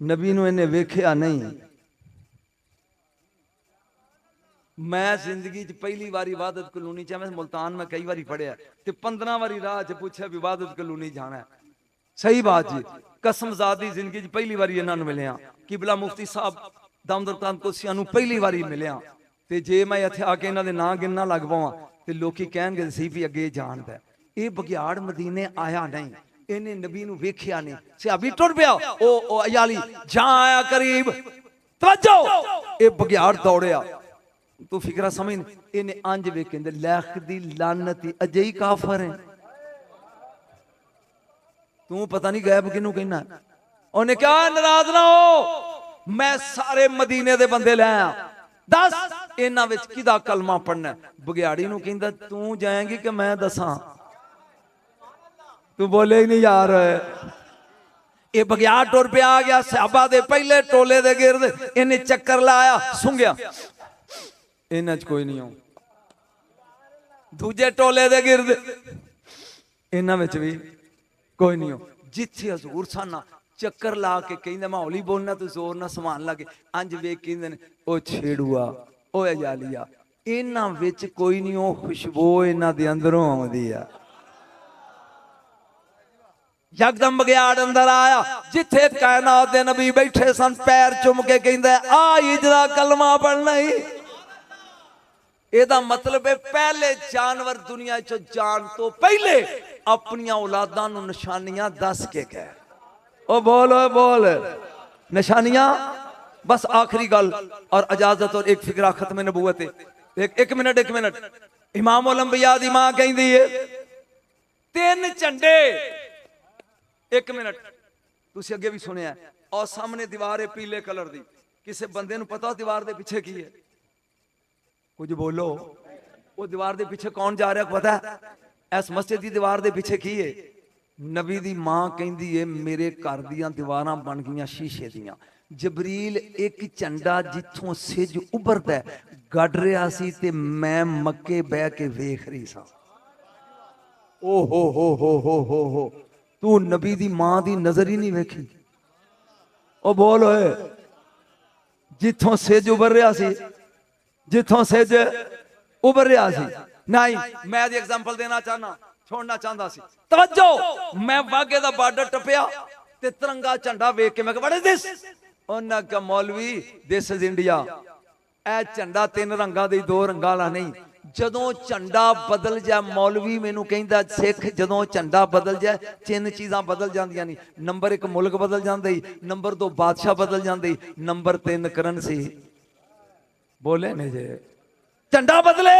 नबी नूं इन्हें वेखिया नहीं। मैं जिंदगी च पहली बार इबादत कलोनी च, मैं मुल्तान में कई बार पढ़िया ते 15 बारी राह च पूछा भी इबादत कलोनी जाना है। सही बात जी, कसम ज़ादी जिंदगी च पहली बार इन्हां नूं मिलिया। किबला मुफ्ती साहब दामदरतान कुदसिया नूं पहली बारी मिलिया। ते जे मैं इत्थे आके इन्हां दे नां गिनना लग पावां ते लोकी कहणगे सी भी अगे जानदा। ये बगियाड़ मदीने आया नहीं, इन्हें नबी नूं वेखिया नहीं। सहाबी टुर पिया ओ अयाली जा आया करीब, तवज्जो। ये बगियाड़ दौड़िया तू फिक्रा समझ इन्हें अंज वे कहते लख दी लानत अजे ही काफर है तू पता नहीं गैब किनू कहना उन्हें क्या नाराज ना हो मैं सारे मदीने दे बंदे ले आया दस इन्हां विच किदा कलमा पढ़ना बघियाड़ी नू कहंदा तू जाएगी कि मैं दसां तू बोले ही नहीं यार ये बघियाड़ टुर पे आ गया सहाबा दे पहले टोले दे गिरद इन्हें चक्कर लाया सुंघिया इन्हां च कोई नहीं हो दूजे टोले दे गिरद इन्हां विच भी कोई नहीं हो जिथे हजूर साना चक्कर ला के कहंदे मैं हौली बोलना तू जोर ना समान लगे अंज वेख कहंदे ने ओ छेड़ुआ ओ अजालिया इन्हां विच कोई नहीं हो खुशबू इन्हां दे अंदरों आउंदी आ यकदम बघियाड़ अंदर आया जिथे कायनात दे नबी बैठे सन पैर चुम के कहंदे आ इजरा कलमा पढ़ना ही एदा मतलब है पहले जानवर दुनिया चो जान तो पहले अपनी औलादां नूं निशानियां दस के कह ओ बोल निशानियां बस आखिरी गल और इजाजत और एक फिक्रा खत्म नबूवत है एक मिनट इमाम उल अंबिया दी मां कहंदी है तीन झंडे एक मिनट तुसी अगे भी सुनिया और सामने दीवार है पीले कलर दी किसी बंदे नूं पता दीवार दे पीछे की है कुछ बोलो वो दीवार दे पीछे कौन जा रहा पता है इस मस्जिद की दीवार दे पीछे की है नबी दी मां कहंदी है मेरे घर दियां दीवारां बन गईयां शीशे दियां जबरील एक झंडा जिथों सिज उभरदा गड़ रहा सी ते मैं मक्के बह के वेख रही सा ओ हो तू नबी दी मां दी नजर ही नहीं वेखी ओ बोल होए जिथों सिज उभर रहा सी जिथों सिज उभर रहा सी नहीं मैं दी एग्जांपल देना चाहना छोड़ना चाहता सी तवज्जो मैं वागे दा बॉर्डर टपया ते तिरंगा झंडा वेख के मैं कहा व्हाट इज दिस उन्हां का मौलवी दिस इज इंडिया ए झंडा तीन रंगां दे दो रंगां वाला नहीं जदों झंडा बदल जाए मौलवी मैनू कहंदा सिख जदों झंडा बदल जाए तीन चीज़ां बदल जांदियां नहीं नंबर एक मुल्क बदल जांदा ही नंबर दो बादशाह बदल जांदे नंबर तीन करंसी बोले नहीं जे झंडा बदले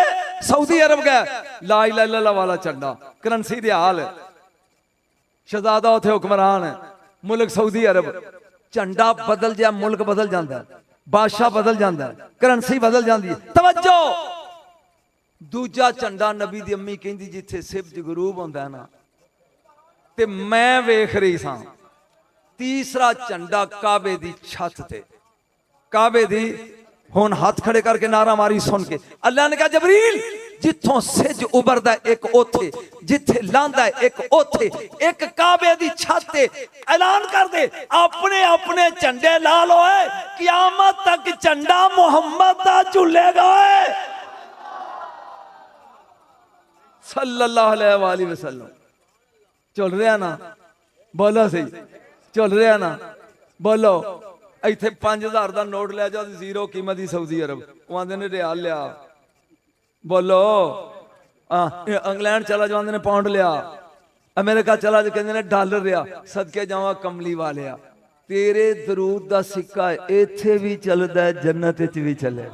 सऊदी अरब गया ला इलाहा इल्लल्लाह वाला झंडा करंसी दे हाल शहजादा उथे हुक्मरान मुल्क सऊदी अरब झंडा बदल जाए मुल्क बदल जाता है बादशाह बदल जाता है करंसी बदल जाती है तवज्जो दूजा झंडा नबी दी अम्मी कहंदी जिथे सिबज गरूब होंदा है ना ते मैं वेख रही सा तीसरा झंडा काबे दी छत ते काबे दी हुण हाथ खड़े करके नारा मारी सुन के अल्लाह ने कहा जबरील जिथों सिज उभरदा एक ओथे जिथे लांदा एक ओथे एक काबे दी छत ते ऐलान कर दे अपने अपने झंडे ला लो क़यामत तक झंडा मुहम्मद दा झूलेगा सल्लल्लाहु अलैहि वसल्लम चल रहा ना बोलो सही चल रहा ना बोलो इत्थे 5000 का नोट लिया जाओ जीरो कीमत ही सऊदी अरब वो आंदे ने रियाल लिया बोलो इंग्लैंड चला जाओ ने पाउंड लिया अमेरिका चला जो कहते ने डॉलर लिया सदके जावा कमली वाले तेरे दरूद का सिक्का इत्थे भी चलदा है जन्नत विच भी चले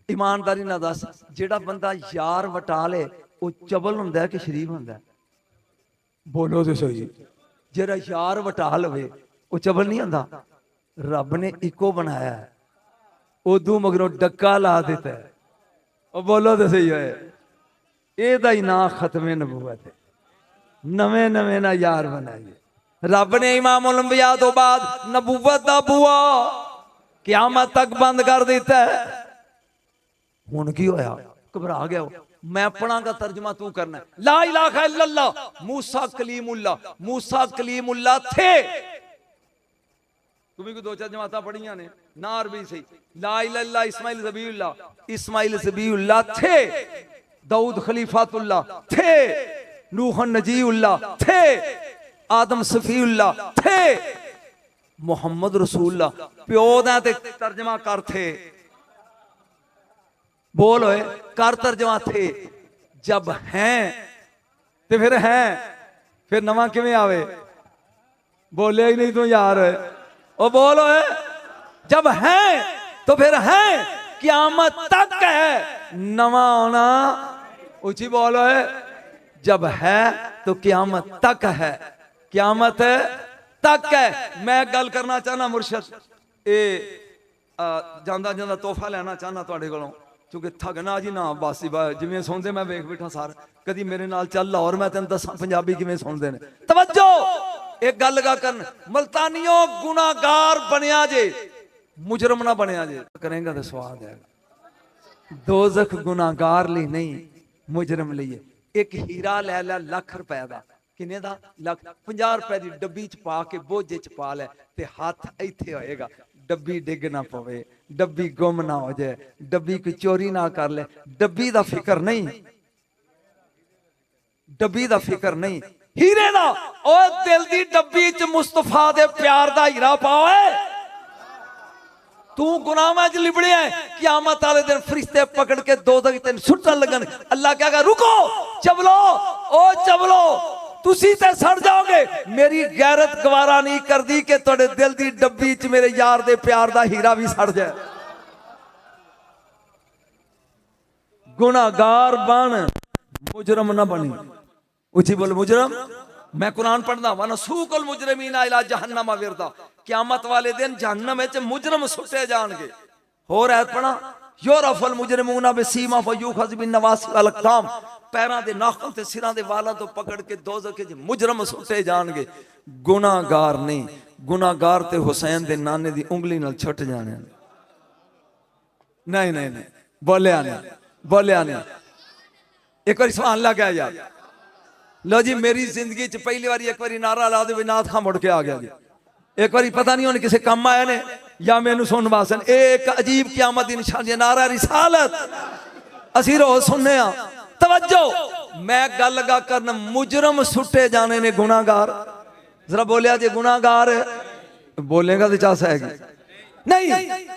ईमानदारी ना दस जेड़ा बंदा यार वटा ले वो चबल हुंदा है कि शरीफ हुंदा है बोलो तो सही जेड़ा यार वटा लवे वो चबल नहीं हुंदा रब ने इको बनाया है उदू मगरों डक्का ला देता है और बोलो तो सही है एदा ही ना खत्मे नबूवत है नवे नवे ना यार बनाइए रब ने इमाम उल अंबिया तो बाद नबूवत दा बुआ क़यामत तक बंद कर दिता है हुण की होया घबरा गया हो मैं अपना का तर्जमा तू करना है ला इलाहा इल्लल्लाह मूसा कलीमुल्लाह थे तुम्हें को दो चार जमाता पढ़िया ने ना अरबी सही ला इलाहा इल्लल्लाह इस्माइल ज़बीउल्लाह थे दाऊद खलीफातुल्लाह थे नूह नजीउल्लाह थे आदम सफीउल्लाह थे मोहम्मद रसूलुल्लाह प्यो दा ते तर्जमा कर थे बोल होए कर तर्जमा थे जब हैं तो फिर नवा किवें आवे बोले ही नहीं तू यार ओ बोल होए जब हैं तो फिर हैं, क़यामत तक है, नवा होना ऊंची बोलो है, जब है तो क़यामत तक है, क़यामत तक है। मैं गल करना चाहना मुर्शद, ए जांदा जांदा तोहफा लेना चाहना तुहाडे कोलों, क्योंकि थकना जी ना बासी बा जिवें सुनते मैं वेख बैठा सार, कदी मेरे नाल चल लाहौर मैं तेन दसां पंजाबी किवें सुनदे ने। तवज्जो एक गल लगा करन, मुल्तानियों गुनाहगार बनया जे, मुजरम ना बनया जे, करेंगा तो स्वाद है। दोज़ख गुनाहगार ਲਈ नहीं, मुजरम ਲਈ। एक हीरा ले लै ਲੱਖ रुपए ਦਾ, किन्ने दा? ਲੱਖ। 50 रुपए ਦੀ ਡੱਬੀ ਚ ਪਾ ਕੇ ਬੋਝੇ ਚ ਪਾ ਲੈ ਤੇ ਹੱਥ ਇੱਥੇ ਹੋਏਗਾ, ਡੱਬੀ ਡਿੱਗ ਨਾ ਪਵੇ, ਡੱਬੀ ਗੁੰਮ ਨਾ ਹੋ ਜਾਏ, ਡੱਬੀ ਕੋਈ ਚੋਰੀ ਨਾ ਕਰ ਲੈ, ਡੱਬੀ ਦਾ ਫਿਕਰ ਨਹੀਂ, ਡੱਬੀ ਦਾ ਫਿਕਰ ਨਹੀਂ, ਹੀਰੇ ਦਾ। ਉਹ ਦਿਲ ਦੀ ਡੱਬੀ ਚ ਮੁਸਤਫਾ ਦੇ ਪਿਆਰ ਦਾ ਹੀਰਾ ਪਾਓ। तू गुनाह च लिबड़िया है, क़यामत वाले दिन फरिश्ते पकड़ के दोज़ख तेन सुट्टन लगन। अल्लाह कहेगा रुको, चबलो ओ चबलो, तुसी ते सड़ जाओगे। मेरी गैरत गवारा नहीं करदी कि तुहाडे दिल दी डब्बी च मेरे यार दे प्यार दा हीरा भी सड़ जाए। गुनाहगार बन, मुजरम ना बनी। उची बोल मुजरम। मैं कुरान पढ़ना वा, नसूकुल मुजरिमीना इला जहन्नम विरदा, क़यामत वाले दिन जहन्नम में मुजरम सुटे जाएंगे। होर ऐत पढ़ा, युरफुल मुजरिमूना बिसीमा फयूखज़ बिन नवासी वल अक़दाम, पैरां दे नाखून ते सिरां दे वालां तो पकड़ के दोज़ख च मुजरम सुटे जाएंगे। गुनाहगार नहीं, गुनाहगार ते हुसैन दे नाने दी उंगली नाल छुट जाने। नहीं नहीं नहीं, बोलिया नहीं, बोलिया नहीं। एक बार सुभान अल्लाह कह यार। लो जी, मेरी जिंदगी च पहली बार एक बार नारा ला दे नाथ खां मुड़ के आ गया जी। एक बार पता नहीं होने किसी काम आया ने या मैनू सुन वासन। एक अजीब क़यामत दी निशानी, नारा रिसालत असी रोज सुनने। तवज्जो, मैं गल लगा करन, मुजरम सुटे जाने ने गुनाहगार। जरा बोलिया जे गुनाहगार बोलेगा तो चास आएगी नहीं।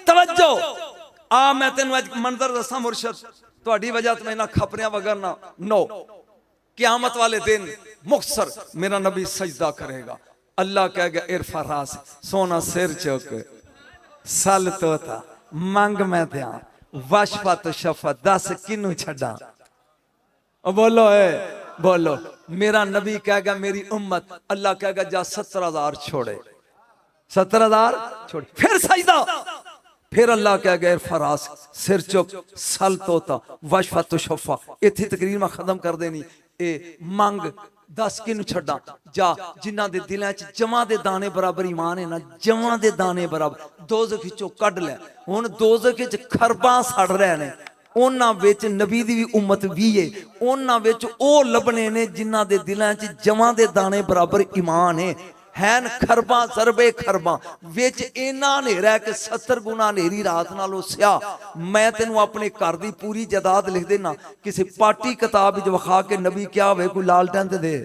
तवज्जो आ, मैं तेन अज मंजर दसा मुर्शद, तुहाडी वजह तो मैं ना खपरिया वगर ना नो। क़यामत वाले दिन मुख्तसर मेरा नबी सजदा करेगा। अल्लाह कहेगा इरफा रास, सोना सिर चुक, सल तोता मंग मैं त्या, वशफा तो शफा, दस किनू छड़ा। बोलो बोलो। मेरा नबी कहेगा मेरी उम्मत, अल्लाह कहेगा जा 70,000 छोड़े, 70,000 छोड़े, फिर सजदा। फिर अल्लाह कहेगा इरफा रास, सिर चुक, सल तोता, वशफा तो शफा। इत्थे तकरीर मैं खत्म कर देनी। ए मंग, दस किनू छड़ा, जा जिन्हां दे दिलां च जमां दे दाने बराबर ईमान है ना, जमां दे दाने बराबर, दोज़ख चों कढ ले। हुण दोज़ख च खरबां सड़ रहे ने, उन्हां विच नबी दी भी उम्मत भी है, उन्हां विच ओ लभने ने जिन्हां दे दिलां च जमां दे दाने बराबर ईमान है। हैन खरबां सरबे खरबां, विच इन्ना नेरा कि 70 गुना नेरी रात नाल उस्या। मैं तेनू अपने घर दी पूरी जायदाद लिख देना, किसी पार्टी किताब विच विखा के नबी क्या होवे, कोई लालटेन ते दे,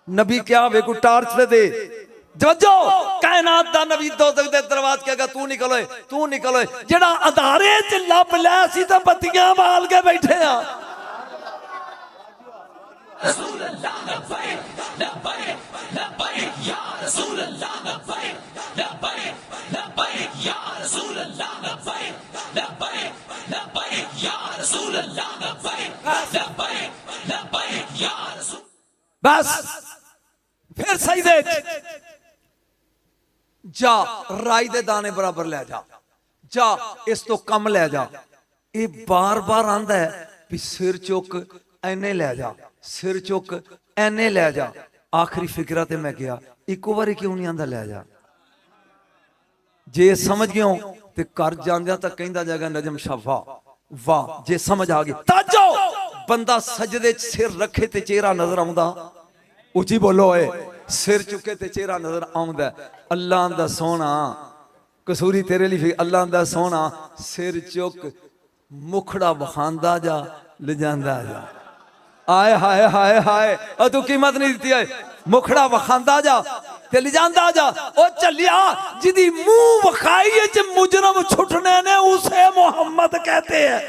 नबी क्या होवे कोई टार्च ते दे। जो कायनात दा नबी दोज़ख दे दरवाजे कहेगा तू निकल ओए, तू निकल ओए। जेड़ा अंधारे च लभ लै, असीं तां बत्तियां बाल के बैठे आ। रसूल अल्लाह लब्बैक लब्बैक लब्बैक या रसूल अल्लाह लब्बैक लब्बैक लब्बैक या रसूल अल्लाह लब्बैक लब्बैक लब्बैक या रसूल अल्लाह लब्बैक लब्बैक लब्बैक या रसूल। बस फिर सजदे जा, राई दे दाने बराबर ले जा, जा इस तो कम ले जा। ये बार बार आंदा है भी सिर चुक एने ले जा, सिर चुक एने ले जा। आखिरी फिक्रा ते मैं गया, इको बारी क्यों नहीं आंदा ले जा। जे समझ गए हो ते कर जांदे तां कहंदा जाएगा नजम शाह वाह वाह। जे समझ आ गई ताजो, बंदा सजदे च सिर रखे ते चेहरा नजर आउंदा। उची बोलो ए, सिर चुके ते चेहरा नजर आउंदा। अल्लाह दा सोना कसूरी तेरे लिए, अल्लाह दा सोना सिर चुक मुखड़ा बखांदा जा, ले जांदा जा। आए हाय हाय हाय, तू कीमत नहीं दी है, मुखड़ा वखांदा जा ते ले जांदा जा। ओ चलिया जिदी मुंह वखाई च मुजरम छुटने ने उसे मोहम्मद कहते हैं।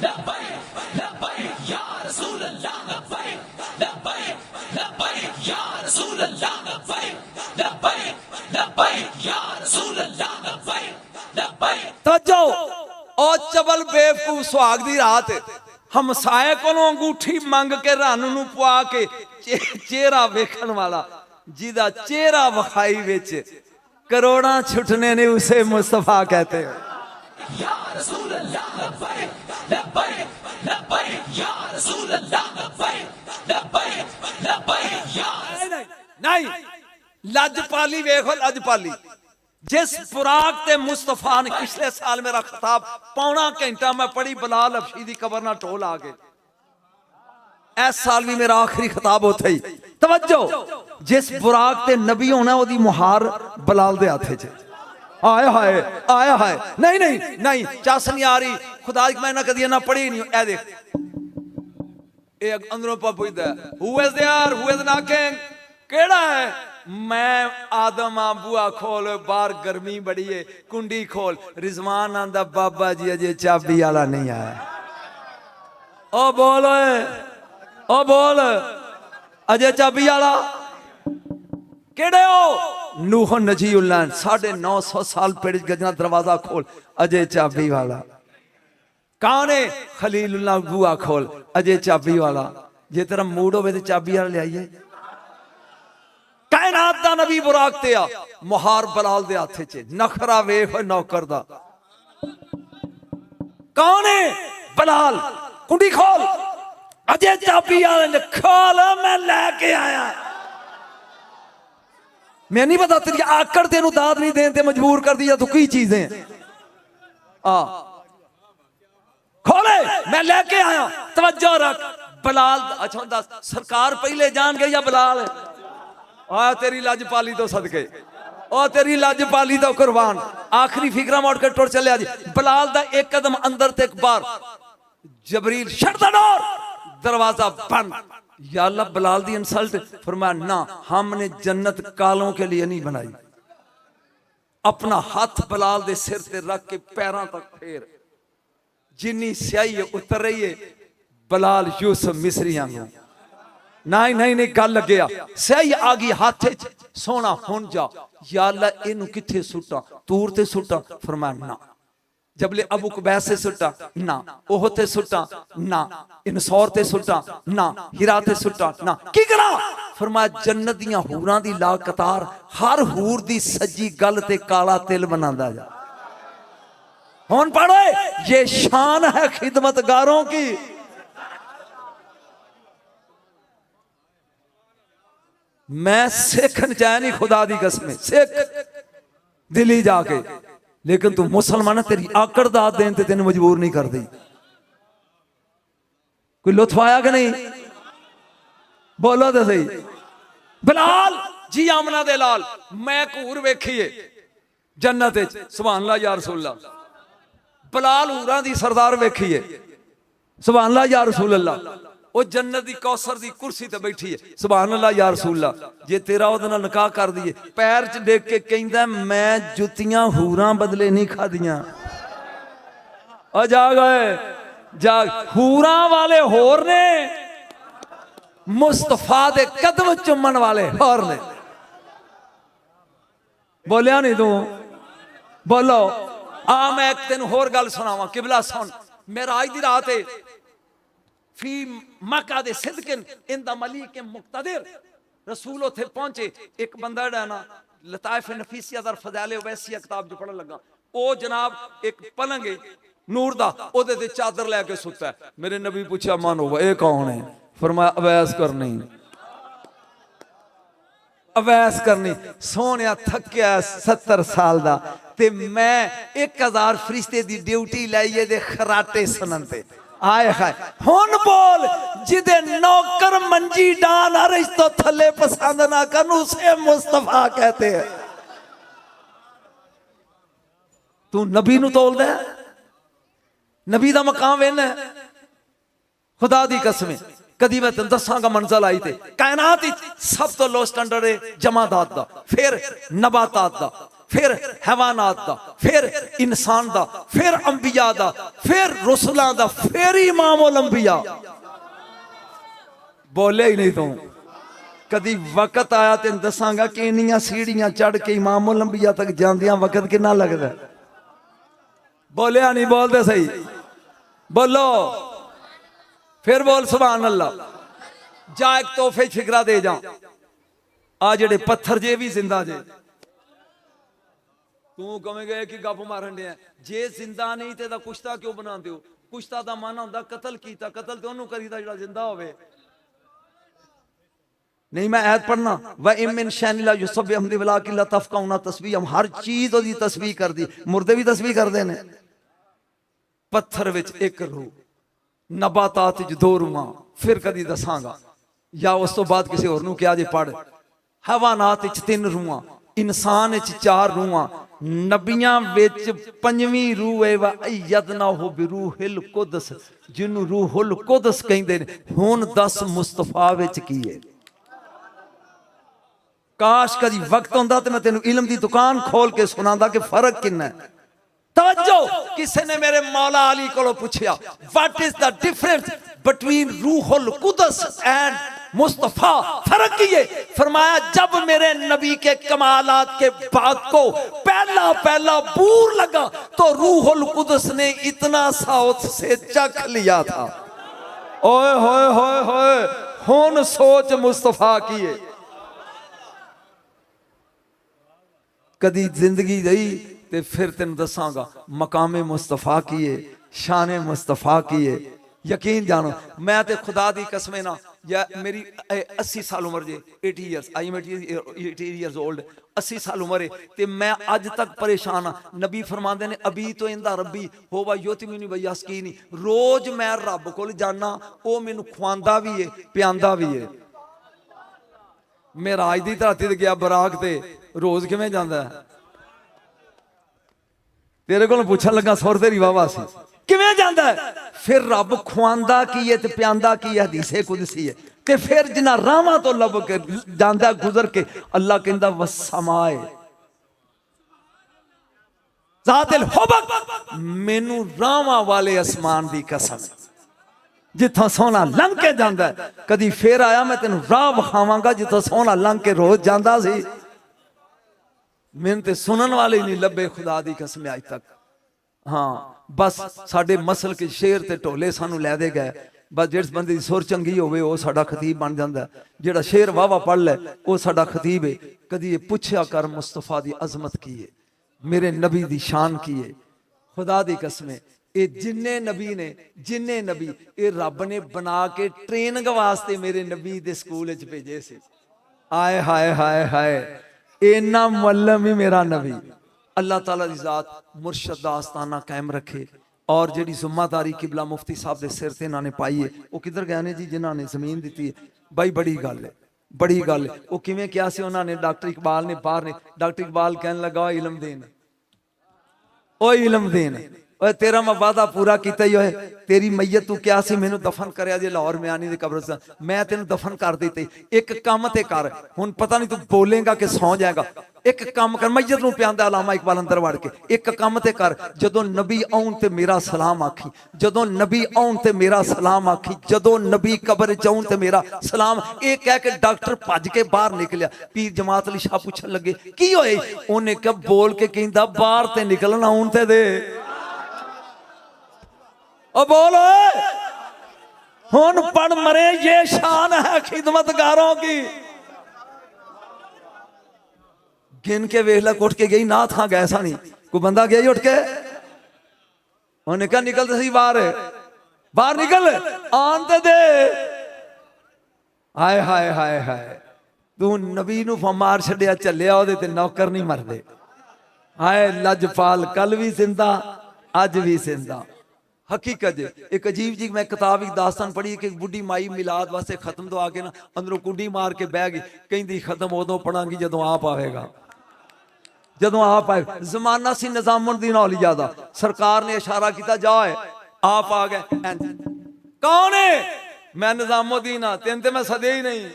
लब्बैक लब्बैक या रसूल अल्लाह लब्बैक लब्बैक लब्बैक या रसूल अल्लाह लब्बैक लब्बैक तो जाओ और चबल बेवकूफ सुहाग दी रात हमसाए को अंगूठी मंग के रन नू पवा के चेहरा वेखण वाला जिदा चेहरा वखाई विच करोड़ा छुटने ने उसे मुस्तफा कहते हैं। नहीं लजपाली वेखो लजपाली जिस बुराक ते मुस्तफा ने पिछले साल मेरा खिताब पौना घंटा मैं पढ़ी बिलाल हबशी दी कबर ना टोल आ गए। इस साल भी मेरा आखिरी खिताब होता ही तवज्जो जिस बुराक ते नबी होना ओदी मुहार बिलाल दे हाथे च आया हाय आया हाय। नहीं नहीं नहीं चस नहीं आ रही खुदा की मैं ना कदी ना पढ़ी नहीं। ए देख ए अंदरों पा पुछदा who is there who is knocking केड़ा है मैं आदम आ बुआ खोल बाहर गर्मी बड़ी है कुंडी खोल रिजवान आंदा बाबा जी अजे चाबी वाला नहीं आया। ओ बोल ओ बोल अजे चाबी वाला केड़े हो नूह नजीउल्लाह 950 साल पेड़ गजना दरवाजा खोल अजे चाबी वाला। कौन है खलीलुल्लाह बुआ खोल अजे चाबी वाला। जे तेरा मूड होवे ते चाबी वाला ले आइए। कायनात दा नबी बुराक ते आ मुहार बिलाल दे हाथे च नखरा वेख नौकर दा। कौन है बिलाल कुंडी खोल अजे चाबी वाले ने खोल मैं लेके आया। मैं नहीं पता तेरी आकड़ तेनू दाद नहीं देने ते मजबूर कर दिया तू की चीजें आ खोले मैं लेके आया। तवज्जो रख बिलाल अच्छा दस सरकार पहले जान गई या बिलाल आ तेरी लजपाली तो सदके ओ तेरी लजपाली तो कुर्बान। आखिरी फिक्रा मोड़ के टुर चले जी बिलाल दा एक कदम अंदर ते एक बार जबरील शट द डोर दरवाजा बंद। या अल्लाह बिलाल दी इंसल्ट फरमाया ना हमने जन्नत कालों के लिए नहीं बनाई। अपना हाथ बिलाल दे सिर ते रख के पैरों तक फेर जिन्नी स्याही उतर रही है बिलाल यूसुफ मिस्री आंगू नहीं नहीं नहीं गल लगे स्याही आ गई हाथ सोना हुन जा या अल्लाह इनू किथे सुटा तूर ते सुटा फरमाया ना जबले अबू कुबैस से सुटा ना ओह ते सुटा ना इनसौर ते सुटा ना हिरा ते सुटा ना की करा फरमाया जन्नत दियां हूरां दी ला कतार हर हूर दी सजी गल ते काला तिल बनांदा जा। हुन पढ़ो ये शान है खिदमतगारों की। मैं सिख चाहे नहीं खुदा दी कसम सिख दिल्ली जाके लेकिन तू मुसलमान तेरी आकड़ दाद देन ते तेन मजबूर नहीं कर दी। कोई लुत्फ आया कि नहीं बोलो तो सही। बिलाल जी आमना दे लाल मैं घूर वेखीए जन्नत सुभान अल्लाह या रसूल अल्लाह। बिलाल हूरां दी सरदार वेखीए सुभान अल्लाह या रसूल अल्लाह। वो जन्नत दी कौसर दी कुर्सी ते बैठी है सुभान अल्लाह या रसूल अल्लाह। जे तेरा ओदे नाल निकाह कर दिए पैर च देख के कहंदा मैं जुतियां हूरां बदले नहीं खादियां। ओ जाग जाग हूरां वाले होर ने मुस्तफा दे कदम चुमन वाले होर ने। बोलिया नहीं तू बोलो आ मैं एक तेन होर गल सुनावा किबला सुन। मेरा आज दी रात है फी मक्का दे सिदकिन इंदा मलिक मुक्तदिर रसूल उथे पहुंचे एक बंदा ना लताइफ नफीसिया दर फज़ाइल वैसिया किताब जो पढ़न लगा ओ जनाब एक पलंग नूर दा ओदे ते चादर लेके सुता है। मेरे नबी पूछा मानो ए कौन है फरमाया अवैस करनी अवैस करनी सोनिया थक्या 70 साल दा ते मैं 1000 फरिश्ते दी ड्यूटी लाइए दे खराटे सुनन ते आए है। हुन बोल जिदे नौकर मंजी डाल अरिश तो थले पसंद ना कर उसे मुस्तफा कहते हैं। तू नबी नु तोल दे नबी दा मकाम वेना खुदा दी कसम कदी मैं तेन दसांगा मंजल आई थे कायनात सब तो लो स्टैंडर्ड है जमादात दा फिर नबातात दा फिर हैवानात दा फिर इंसान दा फिर अंबिया दा फिर रुसुलां दा फिर इमामुल अंबिया। बोले ही नहीं तू कदी वक्त आया तेन दसांगा कि इन्नियां सीढ़ियां चढ़ के इमामुल अंबिया तक जांदियां वक्त कितना लगदा। बोलिया नहीं, बोलते सही, बोलो फिर बोल सुभान अल्लाह। जा एक तोहफे फिकरा दे जा, आ जेड़े पत्थर जे भी जिंदा जे। तू कहेंगे कि गप मारन दे जे जिंदा नहीं ते कुश्ता क्यों बनाते हो? कुश्ता दा माना हुंदा कतल कीता, कतल ते ओनू करीदा जेड़ा जिंदा होवे। नहीं मैं ऐत पढ़ना व इमिन शैनिला युसब्बिहु हमदी वलाकिन ला तफकाउना तस्बीहम, हर चीज ओदी तस्बीह कर दी। मुर्दे भी तस्बीह करदे ने। पत्थर विच एक रूह, नबातात विच दो रूहां, फिर कदी दसांगा या उस तो बाद किसी होर नू क्या जे पढ़। हवानात विच 3 रूहां, इंसान विच 4 रूहां, नबियां विच 5वीं रूह है व अय्यदनाहु बिरूहिल कुदस, जिन्नू रूहुल कुदस कहंदे ने। हुण 10 मुस्तफा विच की है। काश कदी वक्त होंदा तो मैं तेनू इल्म दी दुकान खोल के सुनांदा कि फर्क किन्ना है। तवज्जो, किसी ने मेरे मौला अली को पूछा what is the difference between रूहुल कुदस एंड मुस्तफा, फर्क की है? फरमाया जब मेरे नबी के कमालात के बात को पहला पहला बूर लगा तो रूहुल कुदस ने इतना साउथ से चख लिया था। ओए होए होए होए, हुन सोच मुस्तफा की है। कदी जिंदगी गई ते फिर तेन दसांगा मकामे मुस्तफा की है, शाने मुस्तफा की है। यकीन जानो मैं ते खुदा दी कसमें ना, या मेरी 80 साल उम्र जे, 80 years, I am 80 years old, 80 साल उम्र है ते मैं अज तक परेशान हाँ। नबी फरमांदे ने अभी तो इंदा रब्बी होवा योतिमिनी वयस्कीनी, रोज मैं रब कोल जाना, ओ मैनू खुआंदा भी है पियांदा भी है। मेरा अज दी धरती ते गया बराक ते रोज किवें जांदा है? तेरे को पूछन लगा सुर तेरी वाह सी किवें जांदा है? फिर रब खुआंदा की है ते प्यांदा की है, हदीसे कुदसी है। ते फिर जिन्हां राहां तो लब के जांदा गुजर के, अल्लाह कहंदा वसमाए ज़ातिल हुबक, मैनू राहां वाले आसमान दी कसम, जिथों सोना लंघ के जांदा है। कदी फिर आया मैं तेनू राह विखावांगा जिथों सोना लंघ के रोज जांदा सी। मैनू ते सुनन वाले नहीं लभे खुदा दी कसम अज तक। हाँ बस साडे मसल के शेर ते ढोले सानू लै दे गए। बस जिस बंदे दी सुर चंगी होवे वो साडा खतीब बन जांदा, जेड़ा शेर वावा पढ़ ले वो साडा खतीब है। कदी ये पुछया कर मुस्तफा दी अजमत की है, मेरे नबी दी शान की है। खुदा दी कसमें ये जिन्ने नबी ने, जिन्ने नबी ये रब ने बना के ट्रेनिंग वास्ते मेरे नबी दे स्कूल च भेजे से। आए हाय हाय हाय, इन्ना मुअल्लम ही मेरा नबी। अल्लाह ताला दी जात मुर्शद दा आस्ताना कायम रखे। और जिहड़ी जिम्मेदारी किबला मुफ्ती साहब दे सिर ते इन्होंने पाई है, वो किधर गए ने जी जिन्हों ने जमीन दी है? बई बड़ी गल है, बड़ी गल है। वो किवें किया सी उन्होंने? डॉक्टर इकबाल ने बाहर ने, डॉक्टर इकबाल कहने लगा इलम देन, ओ इलम देन, तेरा मैं वादा पूरा किया ही है। तेरी मैयत तू क्या सी मैनू दफन करया जे लाहौर म्यानी दे कब्रिस्तान, मैं तेन दफन कर दी। एक काम ते कर, हुण पता नहीं तू बोलेगा कि सौ जाएगा। एक काम कर, मैयत नूं प्यांदा अलामा इकबाल अंदर वड़ के, एक काम ते कर, जदों नबी आउण ते मेरा सलाम आखी, जदों नबी आउण ते मेरा सलाम आखी, जदों नबी कब्र च आउण ते मेरा सलाम। ये कह के डॉक्टर भज के बाहर निकलिया। पीर जमात अली शाह पुछन लगे की होए? उन्हें कहा बोल के कहंदा बाहर ते निकलना आउण ते दे। ओ बोल हुन पढ़ मरे, ये शान है खिदमतगारों की। गिन के वेख ला, उठ के गई ना था गैसा नहीं, कोई बंदा गया ही उठ के। उन्हें कहा निकलते सी बाहर, बाहर निकल आन ते दे। हाय हाय हाय हाय, तू नबी नू मार छड़िया चलिया, ओदे ते नौकर नहीं मरदे। हाय लजपाल, कल भी जिंदा अज भी जिंदा। हकीकत है। एक अजीब जी मैं किताब एक दास्तान पढ़ी कि बुढ़ी माई मिलाद वास्ते खत्म तो आके ना अंदरों कुंडी मार के बह गई, कहती खत्म उदों पढ़ांगी जदों आप आएगा, जदों आप आए। जमाना सी निजामुद्दीन औलिया दा, सरकार ने इशारा किया जाए आप आ गए। कौन है? मैं निजामुद्दीन हाँ, तेन ते मैं सदे ही नहीं।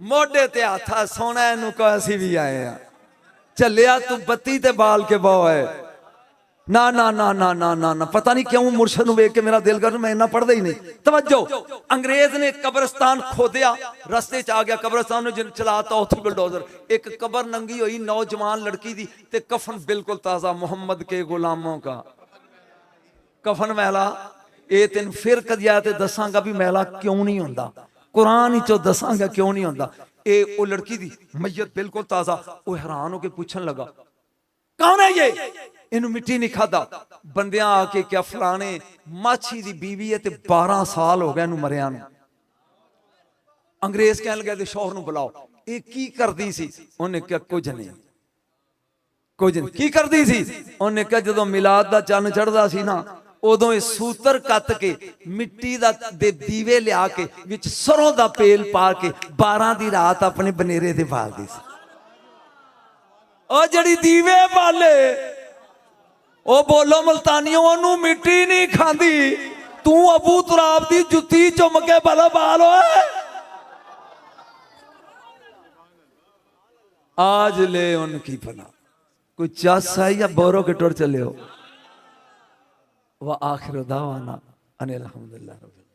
मोढे ते हथ सोना इनू कह असीं भी आए हैं। झलिया तू बत्ती ते बाल के बो है। ना ना ना ना ना ना ना पता नहीं क्यों मुर्शद वेख के मेरा दिल कर मैं इन्ना पढ़दा ही नहीं। तवज्जो, अंग्रेज ने कब्रिस्तान खोदिया, रस्ते च आ गया कब्रिस्तान जिन चलाता उथे बुलडोजर, एक कबर नंगी हुई नौजवान लड़की दी ते कफन बिल्कुल ताजा, मोहम्मद के गुलामों का कफन मैला। ये तेन फिर कदी आया ते दसांगा भी मैला क्यों नहीं होंदा, कुरान ही चो दसांगा क्यों नहीं होंदा। ए ओ लड़की दी मैयत बिल्कुल ताजा। वो हैरान होके पूछन लगा कौन है ये, इन्हू मिट्टी नहीं खाता। बंदियां आके क्या फलाने माछी दी बीवी है ते 12 साल हो गए इन्हू मरिया नू। अंग्रेज कहन लगे शौहर नू बुलाओ, ये की करदी सी? उन्हें क्या कुछ नहीं, कुछ नहीं। की करदी सी? उन्हें क्या जदों मिलाद दा चन्न चढ़दा सी ना उदों ये सूतर कत के मिट्टी दा दे दीवे लिया के विच सरों दा पेल पा के 12 दी रात अपने बनेरे दे बालदी सी। ओ जड़ी दीवे बाले ओ बोलो मुल्तानियों ओनू मिट्टी नहीं खांदी, तू अबू तुराब दी जुत्ती चुम के बल बाल होए। आज ले उनकी पना कोई चस है या बोरो के टोर चले हो। वह आखिर दावाना अनिल अल्हम्दुलिल्लाह रब्बिल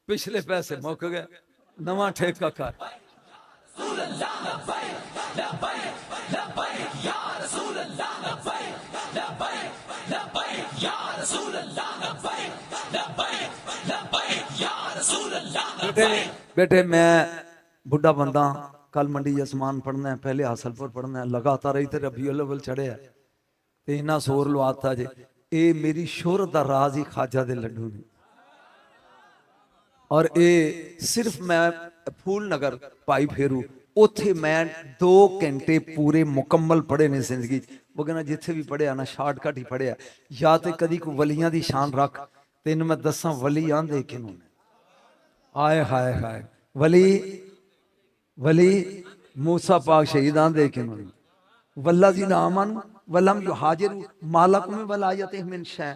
पिछले पैसे मुक गए, नवा ठेका कर। बेटे मैं बुढ़ा बंदा, कल मंडी जसमान पढ़ना है, पहले हासलपुर पढ़ना है, लगातार इधर रबीउल अव्वल चढ़े है ते इन्ना जोर लवाता जे। ये मेरी शोहरत दा राज ही खाजा दे लड्डू ने। और ये सिर्फ मैं फूल नगर भाई फेरू उथे मैं 2 घंटे पूरे मुकम्मल पढ़े ने जिंदगी। वो कहना जिथे भी पढ़िया ना शार्टकट ही पढ़िया, या तो कदी कोई वलियां दी शान रख। तेन मैं दसा वली आंदे किनू ने, आए हाय हाय वली वली मूसा पाक शहीद आंदे किनू ने। वल्ला जी नाम आन वलम जो हाजिर मालक में वलायत मिन शै।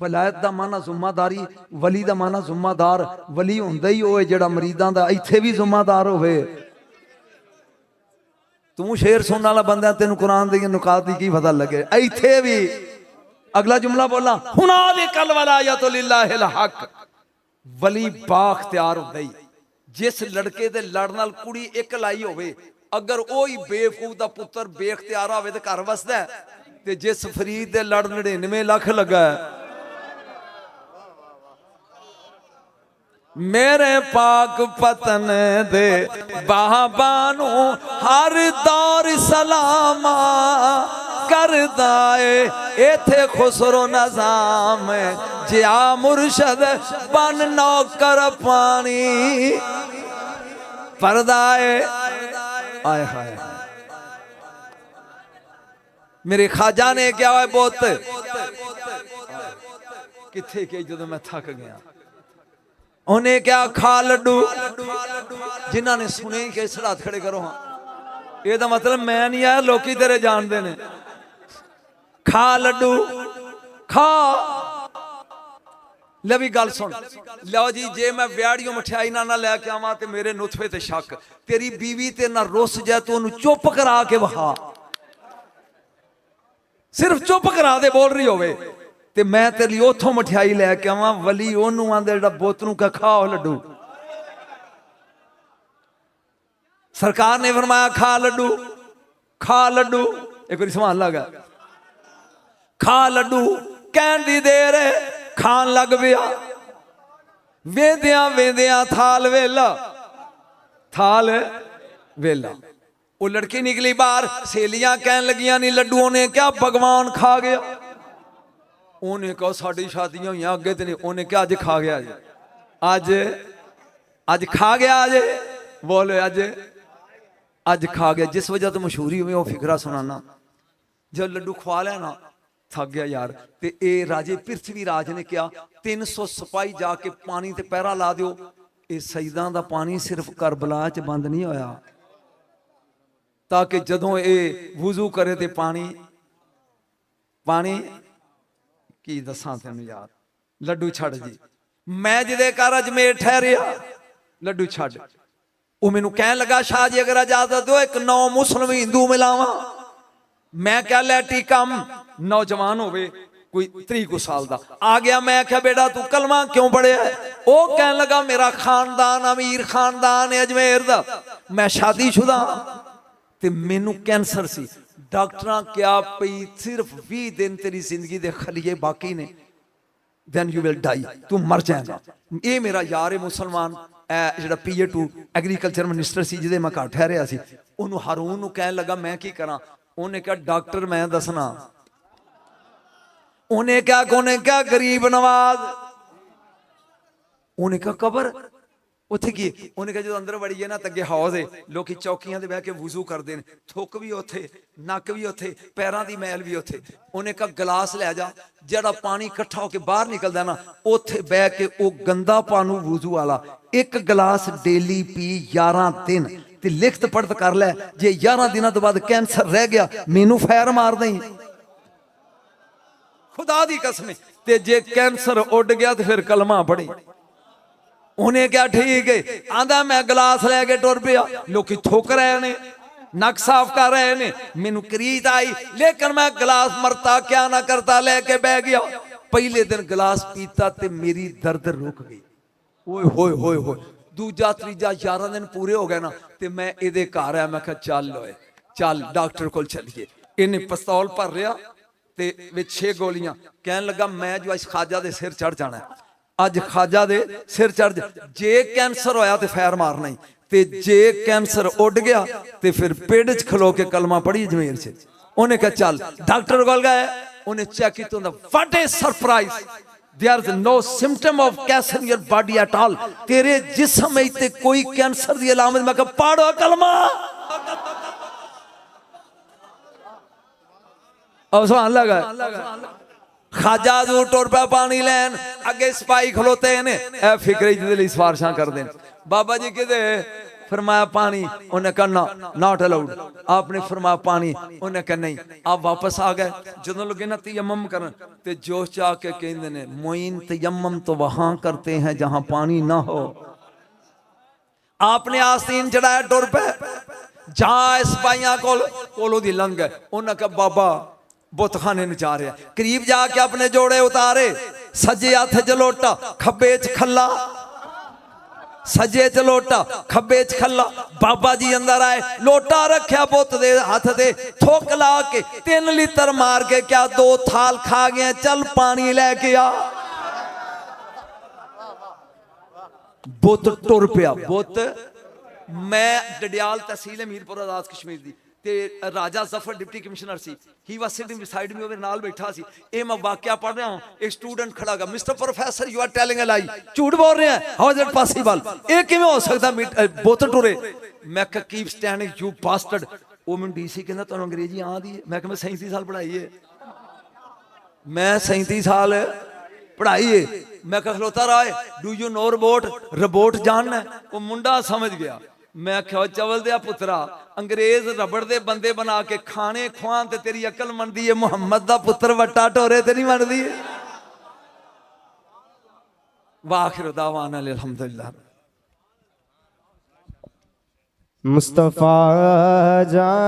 वलायत दा माना जुम्मेदारी, वली दा माना जुम्मेदार। वली हुंदा ही ओए जेड़ा मरीदां दा इत्थे भी जुम्मेदार होवे। तू शेर सुनने वाला बंदा, तेन कुरान दी नुकात दी की पता लगे। इत्थे भी अगला जुमला बोला हुनालिकल वलायतु लिल्लाहिल हक। वली बाख तैयार हुंदा ही जिस लड़के दे लड़ नाल कुड़ी एक लाई होवे, अगर ओही बेवकूफ दा पुत्र बेख्तियार होवे ते घर वसदा है, ते जिस फरीद दे लड़ 99 लाख लगा है। मेरे पाक पतन दे बाबानू हर दौर सलामा करदा है। इथे खुसरो नजाम जिया मुर्शद बन नौकर पानी परदाए। आए हाय मेरे खाजा ने क्या है बहुत किथे के जो मैं थक गया। उन्हें क्या खा लड्डू, जिन्होंने सुने के हाथ खड़े करो। हाँ ये मतलब मैं नहीं आया, लोकी तेरे जानते ने। खा लड्डू खा। ले भी गल सुन, लो जी जे मैं व्याड़ियों मठियाई ना लैके आवा तो मेरे नुतफे ते शक। तेरी बीवी ते ना रुस जाए तो उन्हें चुप करा के वहा, सिर्फ चुप करा दे बोल रही होवे ते मैं तेरे लिए उथों मठियाई लैके आवा। वली ओनू आंदे जेड़ा बोतनू का खाओ लड्डू। सरकार ने फरमाया खा लड्डू खा लड्डू। एक बार सवाल लगा खा लड्डू, कहन दी देर खान लग पिया। वेंदिया वेंदिया थाल वेला, थाल वेला। वो लड़की निकली बाहर, सहेलियां कहन लगियां नहीं लड्डुओं ने क्या भगवान खा गया। उन्हें कहा साड़ी शादियां हुई अगे तो नहीं। उन्हें क्या अज खा गया जी, अज अज खा गया अज बोले अज अज खा गया। जिस वजह तो मशहूरी हुई वो फिक्रा सुनाना। जब लड्डू खवा लिया ना थक गया यार। ते ए राजे पृथ्वी राज ने क्या 300 सिपाही जाके पानी ते पैरा ला दियो। ये सईदा दा पानी सिर्फ करबला च बंद नहीं होया, ताकि जदों ये वुजू करे ते पानी पानी की दसा तेन यार। लड्डू छड़ जी, मैं जिदे घर अजमेर ठहरिया लड्डू छड़। वो मैनू कह लगा शाह जी अगर इजाजत दो एक 9 मुस्लिम हिंदू मिलावा। मैं क्या लै टीकम नौजवान होवे कोई 30 साल दा आ गया। मैं क्या बेटा तू कलमा क्यों पढ़िया है? वो कह लगा मेरा खानदान अमीर खानदान है अजमेर दा, मैं शादीशुदा ते मैनू कैंसर सी। डॉक्टर क्या पई सिर्फ 20 दिन तेरी जिंदगी दे खलिए बाकी ने, then you will die, तू मर जाएगा। ये मेरा यार है मुसलमान ਜਿਹੜਾ PA2 एग्रीकल्चर मिनिस्टर सी ਜਿਹਦੇ मैं घर ठहरिया सी, ਉਹਨੂੰ ਹਾਰੂਨ ਨੂੰ ਕਹਿਣ ਲੱਗਾ मैं की करा। ਉਹਨੇ ਕਿਹਾ डॉक्टर मैं दसना। ਉਹਨੇ ਕਿਹਾ गरीब नवाज। ਉਹਨੇ ਕਿਹਾ कबर ਉੱਥੇ ਕੀ? ਉਹਨੇ ਕਿਹਾ ਜਦੋਂ ਅੰਦਰ ਵੜੀਏ ਨਾ ਤਾਂ ਅੱਗੇ ਹੌਜ਼ ਹੈ, ਲੋਕੀ ਚੌਕੀਆਂ ਤੇ ਬਹਿ ਕੇ ਵਜ਼ੂ ਕਰਦੇ ਨੇ, ਥੁੱਕ ਵੀ ਉੱਥੇ, ਨੱਕ ਵੀ ਉੱਥੇ, ਪੈਰਾਂ ਦੀ ਮੈਲ ਵੀ ਉੱਥੇ। ਉਹਨੇ ਕਿਹਾ ਗਲਾਸ ਲੈ ਜਾ, ਜਿਹੜਾ ਪਾਣੀ ਇਕੱਠਾ ਹੋ ਕੇ ਬਾਹਰ ਨਿਕਲਦਾ ਨਾ ਉੱਥੇ ਬਹਿ ਕੇ ਉਹ ਗੰਦਾ ਪਾਣੀ ਵਜ਼ੂ ਵਾਲਾ ਇੱਕ ਗਲਾਸ ਡੇਲੀ ਪੀ 11 ਦਿਨ ਤੇ ਲਿਖਤ ਪੜਤ ਕਰ ਲੈ। ਜੇ 11 ਦਿਨਾਂ ਤੋਂ ਬਾਅਦ ਕੈਂਸਰ ਰਹਿ ਗਿਆ ਮੈਨੂੰ ਫੈਰ ਮਾਰ ਦੇਈ, खुदा दी कसम। ते जे कैंसर उड़ गया तो फिर कलमा पढ़ी। उन्हें क्या ठीक है आंदा मैं गिलास लैके टुर पिया, लोग थुक रहे ने, नक साफ कर रहे ने, मैनू करीज आई लेकिन मैं गिलास मरता क्या ना करता लैके बह गया। पहले दिन गिलास पीता ते मेरी दर्द रुक गई। ओए होए होए होए दूजा तीजा 11 दिन पूरे हो गए ना ते मैं इहदे घर आया। मैं कहा चल ओए चल डॉक्टर कोल चलिए। इन्हें पिस्तौल भर रहा ते विच 6 गोलियां। कहन लगा मैं जो अज खाजा दे सिर चढ़ जाना, अज खाजा दे सिर चढ़ जा। जे कैंसर होया ते फैर मारना ही, ते जे कैंसर उड़ गया ते फिर पेड़ च खलो के कलमा पढ़ी जमीर से। उन्हें कहा चल डॉक्टर कोल गए, उन्हें चेक किया, what a surprise, there is no symptom of cancer in your body at all. तेरे जिस्म में ते कोई कैंसर दी अलामत। मैं कहा पढ़ो कलमा। अवसान लगा खाजा दूर टुर पे पानी लैन, अगे सिपाही खलोते ने ए फिक्रे जिहदे लई सिफारिशां करदे ने। बाबा जी किते फरमाया पानी, उन्हें कहा नॉट अलाउड। आपने फरमाया पानी, उन्हें कहा नहीं। आप वापस आ गए। जदों लगे ना तयम्मुम करन ते जोश च आके कहंदे ने मोइन तयम्मुम तो वहां करते हैं जहां पानी ना हो। आपने आस्तीन चढ़ाया टुर पे, जहां सिपाहियां कोलों दी लंघ गए। उन्हें कहा बाबा बुतखाने में जा रहा। करीब जाके अपने जोड़े उतारे, सजे हथ च लोटा खब्बे च खल्ला, सजे च लोटा खब्बे च खल्ला। बाबा जी अंदर आए, लोटा रखा बुत दे हथ दे, थुक ला के 3 लीटर मार के क्या 2 थाल खा गए। चल पानी लेके आ। बुत टुर पिया। बुत मैं डडियाल तहसील मीरपुर आजाद कश्मीर दी ते राजा जफर डिप्टी कमिश्नर सी, he was sitting beside me, ओदे नाल बैठा सी। ए मैं वाकया पढ़ रहा हूं, एक स्टूडेंट खड़ा गा, mister professor you are telling a lie, झूठ बोल रहे हैं, हाउ इज इट पॉसिबल, ए किवें हो सकदा बोत टुरे। मैं कहा कीप स्टैंडिंग यू बास्टर्ड। ओ मैं डीसी कहंदा तुहानू अंग्रेजी आंदी है? मैं कहा मैं 37 साल पढ़ाई है, मैं 37 साल पढ़ाई है। मैं कहा खलोता रहा है, do you know robot, robot जानना है? वो मुंडा समझ गया। मैं क्या चवल दिया पुत्रा, अंग्रेज रबड़ दे बंदे बना के खाने खुआन ते तेरी अकल मनदी है, मुहम्मद दा पुत्र वट्टा टोरे ते नहीं मनदी है। वाखिर दावाना अल्हम्दुलिल्लाह। मुस्तफा जान